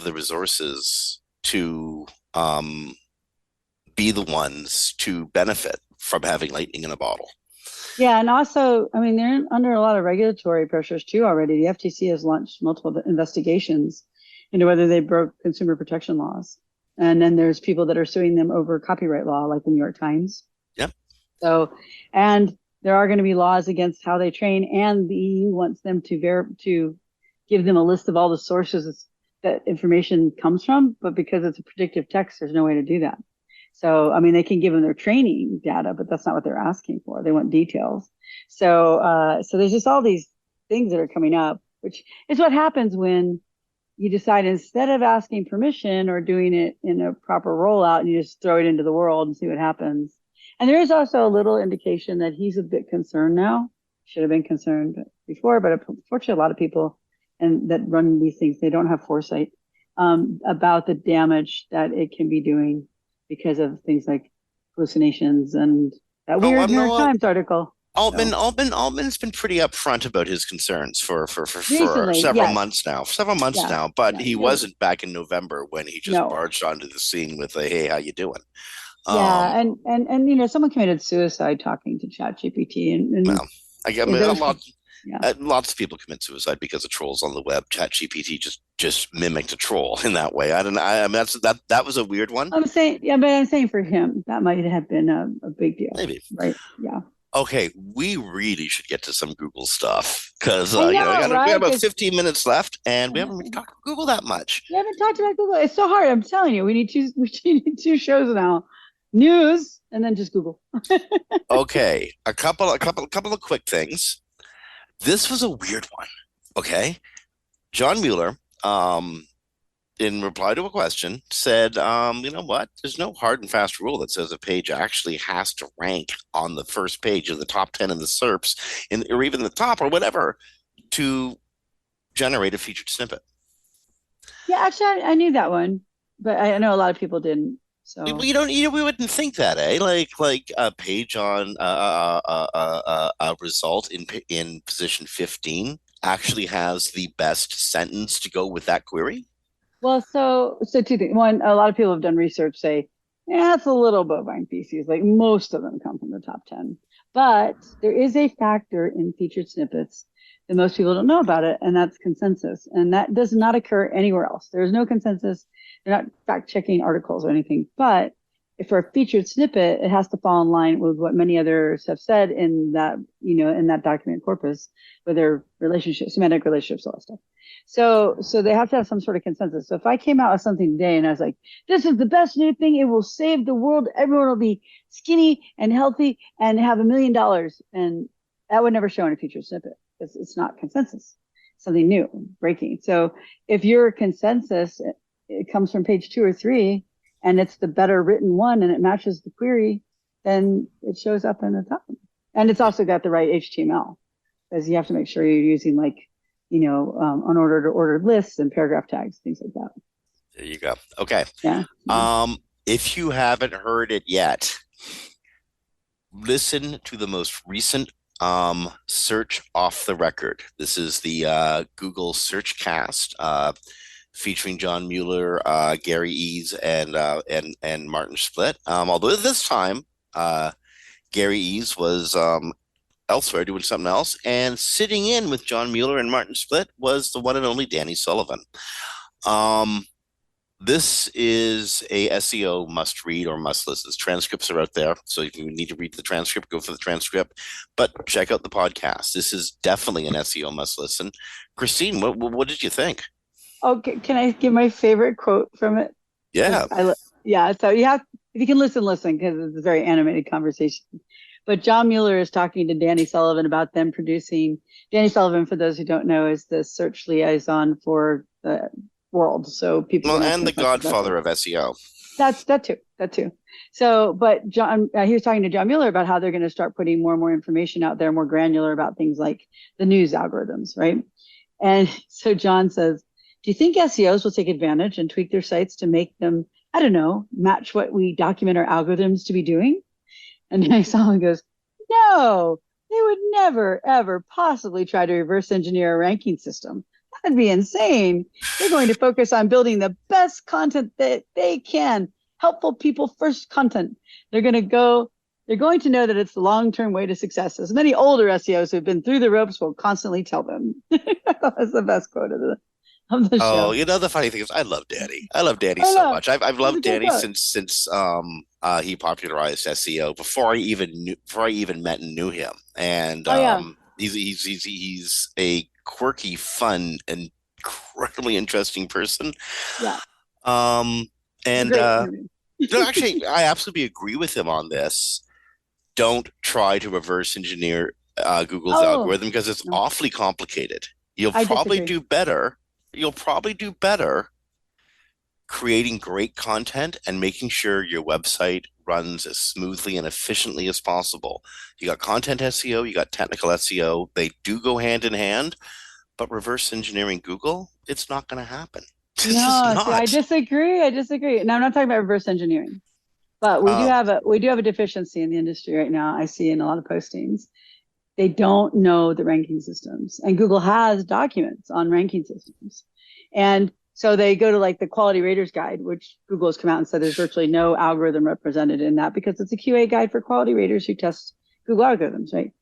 the resources to be the ones to benefit from having lightning in a bottle. yeah, and also, I mean, they're under a lot of regulatory pressures too already. The FTC has launched multiple investigations into whether they broke consumer protection laws, and then there's people that are suing them over copyright law, like the New York Times. Yep. So, and there are going to be laws against how they train, and the EU wants them to give them a list of all the sources that information comes from, but because it's a predictive text, there's no way to do that. So, I mean, they can give them their training data, but that's not what they're asking for. They want details. So there's just all these things that are coming up, which is what happens when you decide instead of asking permission or doing it in a proper rollout, and you just throw it into the world and see what happens. And there is also a little indication that he's a bit concerned now. Should have been concerned before, but unfortunately, a lot of people and that run these things, they don't have foresight about the damage that it can be doing because of things like hallucinations and that weird New York Times article. Altman's been pretty upfront about his concerns for Recently, several yes. months now, but he wasn't back in November when he just barged onto the scene with a, hey, how you doing? Yeah, and you know, someone committed suicide talking to ChatGPT, and well, I mean, lots of people commit suicide because of trolls on the web. ChatGPT just mimicked a troll in that way. I don't know. I mean, that was a weird one. I'm saying for him that might have been a big deal. Maybe, right? Yeah. Okay, we really should get to some Google stuff because we got about 15 minutes left, and we haven't really talked about Google that much. We haven't talked about Google. It's so hard. I'm telling you, we need two shows now: news and then just Google. Okay, a couple of quick things. This was a weird one. Okay, John Mueller, in reply to a question, said, you know what? There's no hard and fast rule that says a page actually has to rank on the first page of the top 10 in the SERPs, or even the top or whatever, to generate a featured snippet. Yeah, actually, I knew that one, but I know a lot of people didn't. So we wouldn't think that, eh? Like a page on a result in position 15 actually has the best sentence to go with that query. Well, so two things. One, a lot of people have done research say, yeah, it's a little bovine feces. Like most of them come from the top 10. But there is a factor in featured snippets that most people don't know about it, and that's consensus. And that does not occur anywhere else. There is no consensus. They're not fact-checking articles or anything. But if for a featured snippet, it has to fall in line with what many others have said in that, in that document corpus, with their relationships, semantic relationships, all that stuff. So they have to have some sort of consensus. So if I came out with something today and I was like, this is the best new thing, it will save the world, everyone will be skinny and healthy and have $1 million, and that would never show in a featured snippet because it's not consensus, something new, breaking. So if your consensus, it comes from page 2 or 3 and it's the better written one and it matches the query, then it shows up in the top. And it's also got the right HTML, because you have to make sure you're using unordered or ordered lists and paragraph tags, things like that. There you go. Okay. Yeah. If you haven't heard it yet, listen to the most recent search off the record. This is the Google Search Cast featuring John Mueller, Gary Eads, and Martin Splitt. Although this time Gary Eads was elsewhere doing something else, and sitting in with John Mueller and Martin Splitt was the one and only Danny Sullivan. This is a SEO must read or must listen. Transcripts are out there, so if you need to read the transcript, go for the transcript, but check out the podcast. This is definitely an SEO must listen. Christine, what did you think? Okay, can I give my favorite quote from it? Yeah. So if you can listen, because it's a very animated conversation. But John Mueller is talking to Danny Sullivan about them producing. Danny Sullivan, for those who don't know, is the search liaison for the world. So people. Well, and the godfather of SEO. That too. That too. So, but John, he was talking to John Mueller about how they're going to start putting more and more information out there, more granular about things like the news algorithms, right? And so John says, "Do you think SEOs will take advantage and tweak their sites to make them, I don't know, match what we document our algorithms to be doing?" And then someone goes, "No, they would never, ever possibly try to reverse engineer a ranking system. That'd be insane. They're going to focus on building the best content that they can, helpful people first content. They're going to know that it's the long-term way to success. As many older SEOs who've been through the ropes will constantly tell them." That's the best quote of the Oh, show. you know, the funny thing is, I love Danny. I love Danny I so know. much. I've That's a loved great Danny quote. since he popularized SEO before I even met and knew him. And Oh yeah. he's a quirky, fun, and incredibly interesting person. Yeah. Um, It's a and great interview. no, actually, I absolutely agree with him on this. Don't try to reverse engineer Google's Oh, algorithm because it's no, awfully complicated. I disagree. You'll probably do better creating great content and making sure your website runs as smoothly and efficiently as possible. You got content SEO, you got technical SEO. They do go hand in hand, but reverse engineering Google, it's not going to happen. It's just No, see, I not. disagree. I disagree. Now, I'm not talking about reverse engineering, but Um, we do have a deficiency in the industry right now. I see in a lot of postings. They don't know the ranking systems, and Google has documents on ranking systems. And so they go to like the quality raters guide, which Google has come out and said there's virtually no algorithm represented in that because it's a QA guide for quality raters who test Google algorithms, right?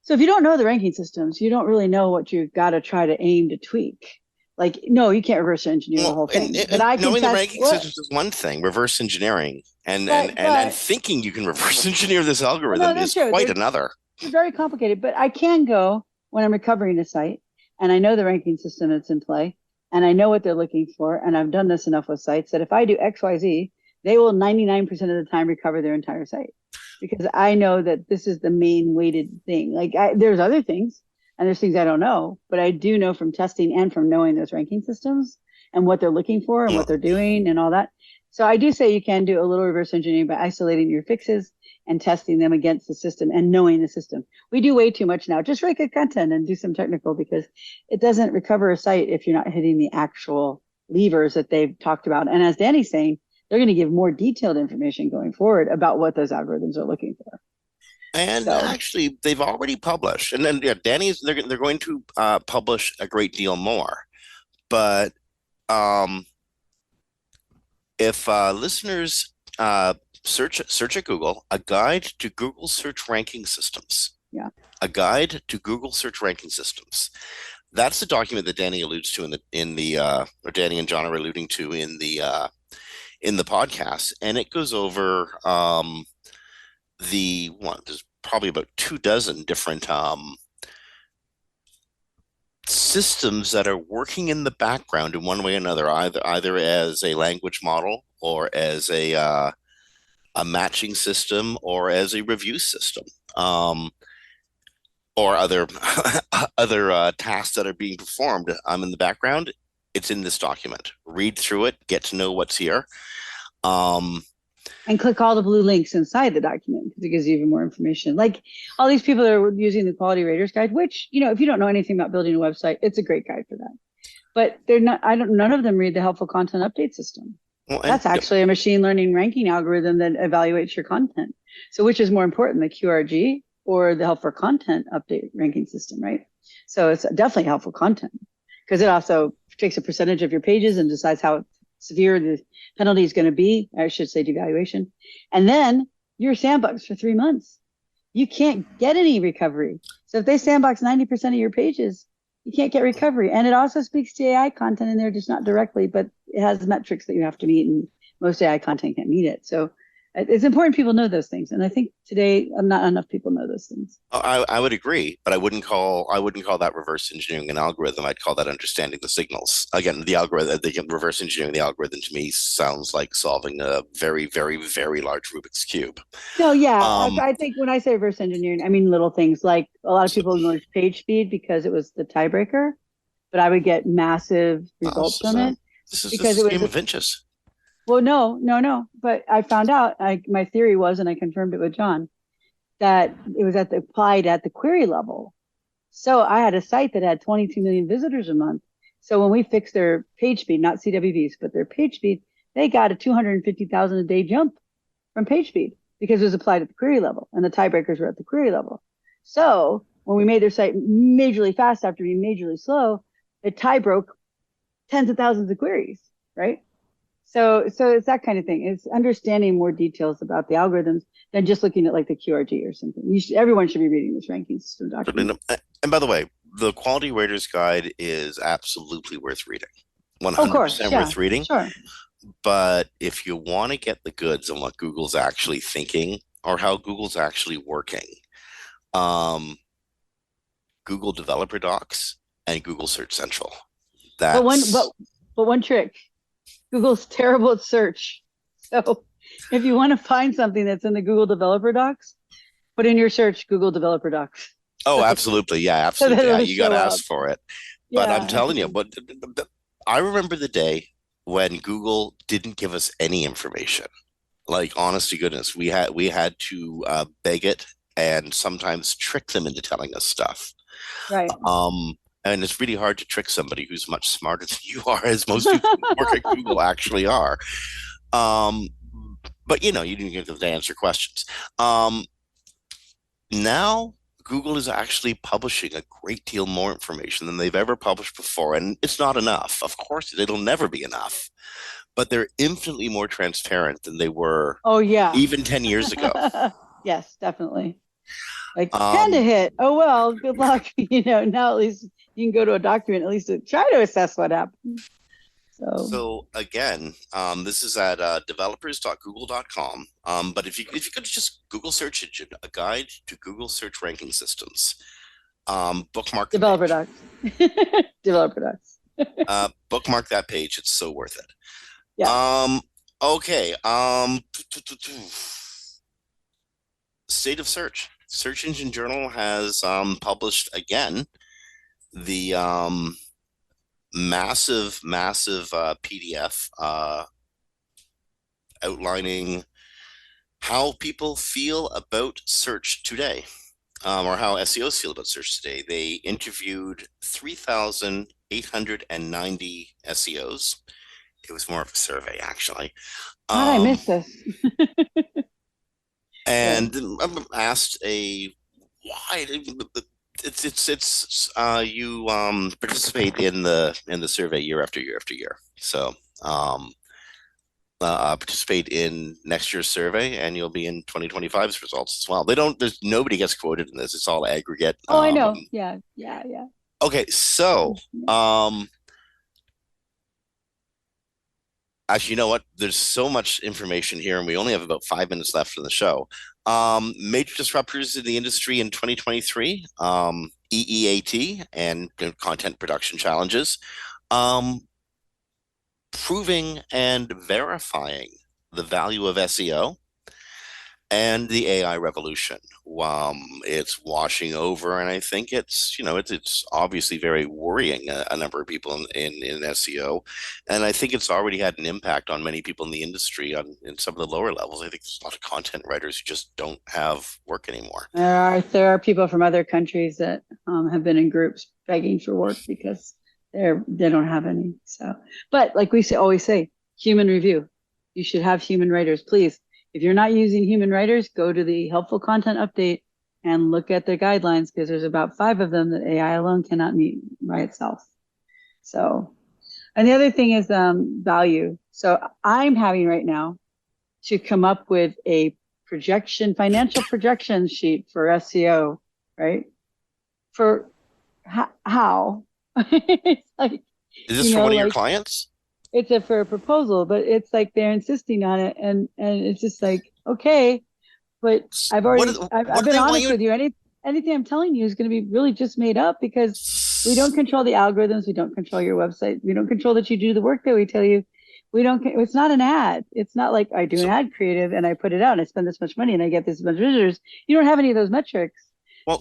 So if you don't know the ranking systems, you don't really know what you've got to try to aim to tweak. Like, no, you can't reverse engineer the well, whole thing, but and I can knowing the test ranking what, systems is one thing. Reverse engineering and but thinking you can reverse engineer this well, no, algorithm that's is true. quite another. They're very complicated, but I can go when I'm recovering a site and I know the ranking system that's in play and I know what they're looking for. And I've done this enough with sites that if I do XYZ, they will 99% of the time recover their entire site because I know that this is the main weighted thing. There's other things and there's things I don't know, but I do know from testing and from knowing those ranking systems and what they're looking for and what they're doing and all that. So I do say you can do a little reverse engineering by isolating your fixes and testing them against the system and knowing the system. We do way too much now. Just write good content and do some technical because it doesn't recover a site if you're not hitting the actual levers that they've talked about. And as Danny's saying, they're going to give more detailed information going forward about what those algorithms are looking for. And So, actually, they've already published, and then yeah, Danny's they're going to publish a great deal more. But um, if listeners search at Google, a guide to Google search ranking systems, yeah. a guide to Google search ranking systems. That's the document that Danny alludes to in the or Danny and John are alluding to in the podcast, and it goes over the one. There's probably about 24 different systems that are working in the background in one way or another, either as a language model or as a matching system or as a review system, or other other tasks that are being performed in the background. It's in this document. Read through it, get to know what's here. Um, And click all the blue links inside the document because it gives you even more information. Like all these people that are using the quality raters guide, which, if you don't know anything about building a website, it's a great guide for that. But they're not, none of them read the helpful content update system. well, and That's actually a machine learning ranking algorithm that evaluates your content. So which is more important, the QRG or the helpful content update ranking system, right? So it's definitely helpful content because it also takes a percentage of your pages and decides how severe the penalty is going to be. I should say devaluation. And then you're sandboxed for 3 months. You can't get any recovery. So if they sandbox 90% of your pages, you can't get recovery. And it also speaks to AI content in there, just not directly, but it has metrics that you have to meet, and most AI content can't meet it. So it's important people know those things. And I think today not enough people know those things. I would agree, but I wouldn't call that reverse engineering an algorithm. I'd call that understanding the signals. Again, the reverse engineering the algorithm to me sounds like solving a very, very, very large Rubik's cube. No, yeah. Um, I think when I say reverse engineering, I mean little things like a lot of so, people ignored page speed because it was the tiebreaker, but I would get massive results this is from it this because is it a was game of inches. Well, no. But I found out, my theory was, and I confirmed it with John, that it was applied at the query level. So I had a site that had 22 million visitors a month. So when we fixed their page speed, not CWVs, but their page speed, they got a 250,000 a day jump from page speed because it was applied at the query level and the tiebreakers were at the query level. So when we made their site majorly fast after being majorly slow, it tie broke tens of thousands of queries, right? So it's that kind of thing. It's understanding more details about the algorithms than just looking at like the QRG or something. Everyone should be reading this ranking system document. And by the way, the Quality Writers Guide is absolutely worth reading. Of course, 100% yeah, worth reading. sure. But if you want to get the goods on what Google's actually thinking or how Google's actually working, Google Developer Docs and Google Search Central. But one trick, Google's terrible at search. So if you want to find something that's in the Google Developer Docs, put in your search Google Developer Docs. Oh, absolutely. Yeah, absolutely. So yeah, you got to ask for it. But Yeah, I'm telling you, but I remember the day when Google didn't give us any information. Like, honest to goodness, we had to beg it and sometimes trick them into telling us stuff. right. And it's really hard to trick somebody who's much smarter than you are, as most people who work at Google actually are. But you didn't get them to answer questions. Now Google is actually publishing a great deal more information than they've ever published before, and it's not enough. Of course, it'll never be enough, but they're infinitely more transparent than they were. Oh yeah, even 10 years ago. Yes, definitly. Like panda hit. Oh well, good luck. Now at least you can go to a document at least to try to assess what happened. So again, this is at developers.google.com. But if you go to just Google search engine, a guide to Google search ranking systems, bookmark Developer Docs. Developer Docs. Bookmark that page. It's so worth it. Yeah. Okay. State of search. Search Engine Journal has published again the massive PDF outlining how people feel about search today, or how SEOs feel about search today. They interviewed 3,890 SEOs. It was more of a survey, actually. How did I miss this? And asked a wide. It's you participate in the survey year after year after year. So participate in next year's survey, and you'll be in 2025's results as well. There's nobody gets quoted in this. It's all aggregate. Oh, I know. Yeah. Okay, so actually, you know what? There's so much information here, and we only have about 5 minutes left in the show. Major disruptors in the industry in 2023, EEAT and content production challenges, proving and verifying the value of SEO, and the AI revolution. It's washing over, and I think it's obviously very worrying a number of people in SEO, and I think it's already had an impact on many people in the industry in some of the lower levels. I think there's a lot of content writers who just don't have work anymore. There are people from other countries that have been in groups begging for work because they don't have any. So, but like we always say, human review. You should have human writers, please. If you're not using human writers, go to the helpful content update and look at their guidelines, because there's about 5 of them that AI alone cannot meet by itself. So, and the other thing is value. So I'm having right now to come up with a financial projection sheet for SEO, right? For how? It's like, is this for one of your clients? It's for a proposal, but it's like they're insisting on it, and it's just like, okay, but I've been honest with you. Anything I'm telling you is going to be really just made up, because we don't control the algorithms, we don't control your website, we don't control that you do the work that we tell you. It's not an ad. It's not like I do an ad creative and I put it out and I spend this much money and I get this much visitors. You don't have any of those metrics. Well,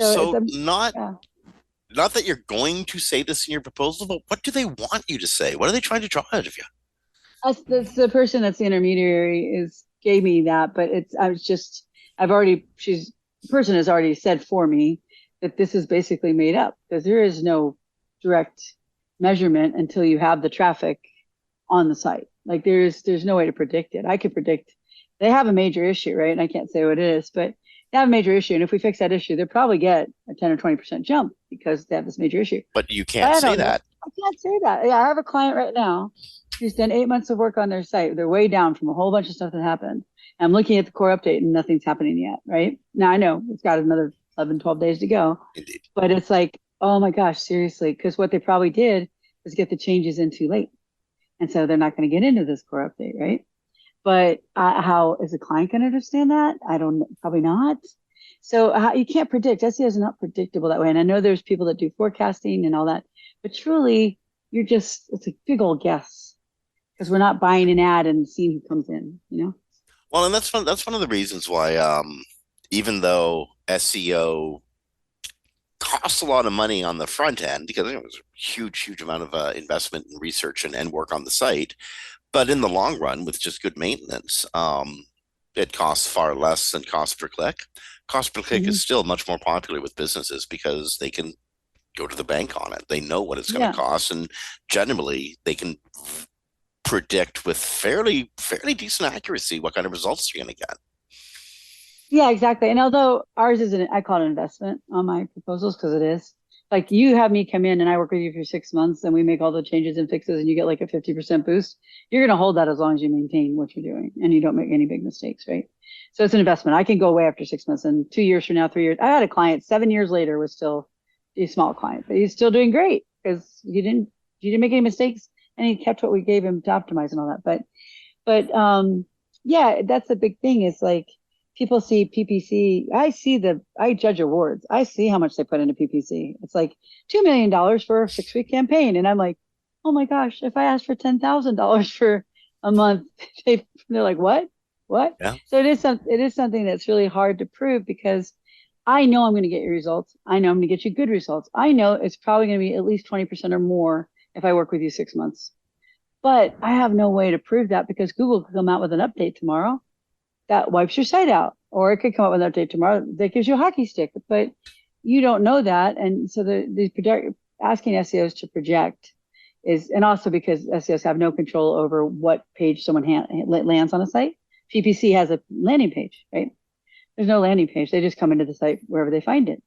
not that you're going to say this in your proposal, but what do they want you to say? What are they trying to draw out of you? Us, the person that's the intermediary is gave me that, but the person has already said for me that this is basically made up because there is no direct measurement until you have the traffic on the site. Like there's no way to predict it. I could predict they have a major issue, right? And I can't say what it is, but they have a major issue. And if we fix that issue, they'll probably get a 10 or 20% jump because they have this major issue. But you But can't I say don't know. that. I can't say that. Yeah, I have a client right now who's done 8 months of work on their site. They're way down from a whole bunch of stuff that happened. And I'm looking at the core update and nothing's happening yet, right? Now I know it's got another 11, 12 days to go, Indeed. but it's like, oh my gosh, seriously. Because what they probably did was get the changes in too late. And so they're not going to get into this core update, right? But how is the client going to understand that? I don't know, probably not. So you can't predict. SEO is not predictable that way. And I know there's people that do forecasting and all that, but truly, it's a big old guess because we're not buying an ad and seeing who comes in, you know? Well, and that's one of the reasons why, even though SEO costs a lot of money on the front end, because it was a huge amount of investment and research and work on the site, but in the long run, with just good maintenance, it costs far less than cost per click. Cost per click is still much more popular with businesses because they can go to the bank on it. They know what it's going Yeah. to cost, and generally they can predict with fairly decent accuracy what kind of results you're going to get. Yeah, exactly. And although ours isn't, I call it an investment on my proposals because it is. Like you have me come in and I work with you for 6 months and we make all the changes and fixes and you get like a 50% boost. You're going to hold that as long as you maintain what you're doing and you don't make any big mistakes, right? So it's an investment. I can go away after 6 months and 2 years from now, 3 years. I had a client 7 years later was still a small client, but he's still doing great because you didn't make any mistakes and he kept what we gave him to optimize and all that. But yeah, that's the big thing is like, people see PPC. I judge awards. I see how much they put into PPC. It's like $2 million for a 6-week campaign. And I'm like, oh my gosh, if I ask for $10,000 for a month, they're like, what? What? Yeah. So it is something that's really hard to prove because I know I'm going to get your results. I know I'm going to get you good results. I know it's probably going to be at least 20% or more if I work with you 6 months. But I have no way to prove that because Google could come out with an update tomorrow that wipes your site out, or it could come up with an update tomorrow that gives you a hockey stick, but you don't know that. And so asking SEOs to project is, and also because SEOs have no control over what page someone lands on a site. PPC has a landing page, right? There's no landing page. They just come into the site wherever they find it.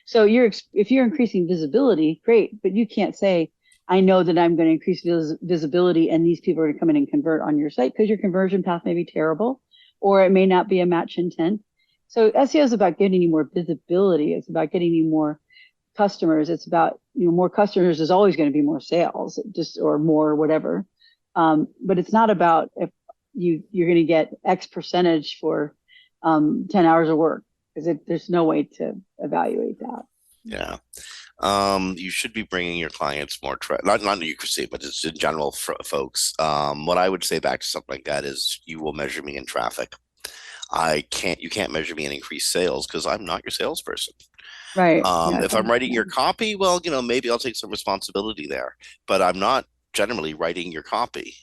So if you're increasing visibility, great, but you can't say, I know that I'm going to increase visibility and these people are going to come in and convert on your site because your conversion path may be terrible or it may not be a match intent. So SEO is about getting you more visibility. It's about getting you more customers. It's about, more customers is always going to be more sales, or more whatever. But it's not about if you're going to get X percentage for 10 hours of work because there's no way to evaluate that. Yeah. You should be bringing your clients more not you could say, but it's in general for folks. What I would say back to something like that is you will measure me in traffic. You can't measure me in increased sales because I'm not your salesperson. Right. Yeah, if I'm writing your copy, well, maybe I'll take some responsibility there, but I'm not generally writing your copy.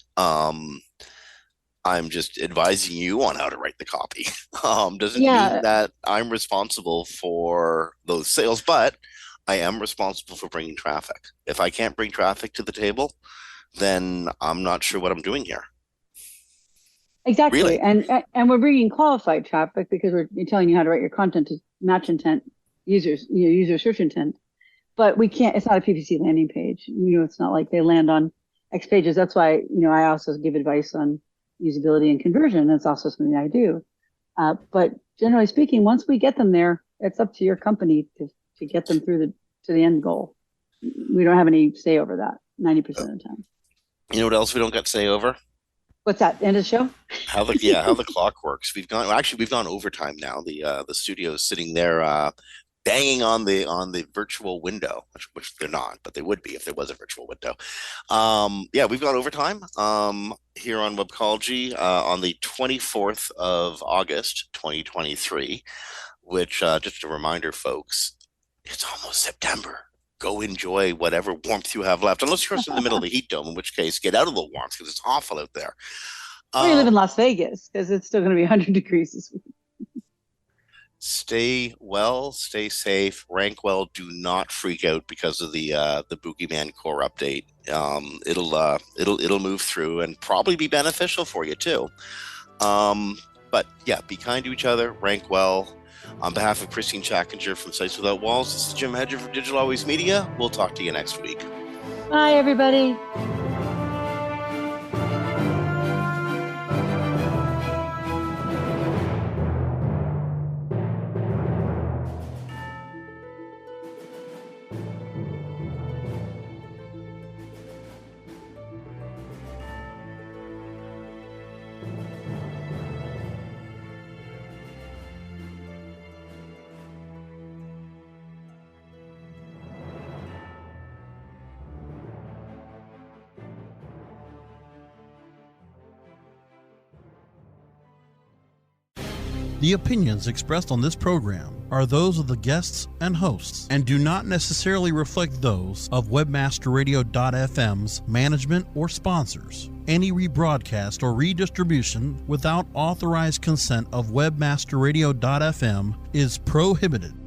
I'm just advising you on how to write the copy. Doesn't mean that I'm responsible for those sales, but I am responsible for bringing traffic. If I can't bring traffic to the table, then I'm not sure what I'm doing here. Exactly. Really? And we're bringing qualified traffic because we're telling you how to write your content to match intent users, user search intent. But we can't, it's not a PPC landing page. It's not like they land on X pages. That's why, I also give advice on usability and conversion. That's also something I do. But generally speaking, once we get them there, it's up to your company to get them through to the end goal. We don't have any say over that 90% of the time. You know what else we don't get say over? What's that? End of the show? How the clock works. We've gone overtime now. The studio is sitting there banging on the virtual window, which they're not, but they would be if there was a virtual window. We've gone overtime here on Webcology on the 24th of August 2023, which just a reminder, folks, it's almost September. go enjoy whatever warmth you have left, unless you're in the middle of the heat dome, in which case get out of the warmth because it's awful out there. Or you live in Las Vegas because it's still going to be 100 degrees this week. Stay well, stay safe, rank well. Do not freak out because of the Boogeyman Core update. It'll move through and probably be beneficial for you too. But yeah, be kind to each other, rank well. On behalf of Christine Chackinger from Sites Without Walls, this is Jim Hedger for Digital Always Media. We'll talk to you next week. Bye, everybody. The opinions expressed on this program are those of the guests and hosts and do not necessarily reflect those of WebmasterRadio.fm's management or sponsors. Any rebroadcast or redistribution without authorized consent of WebmasterRadio.fm is prohibited.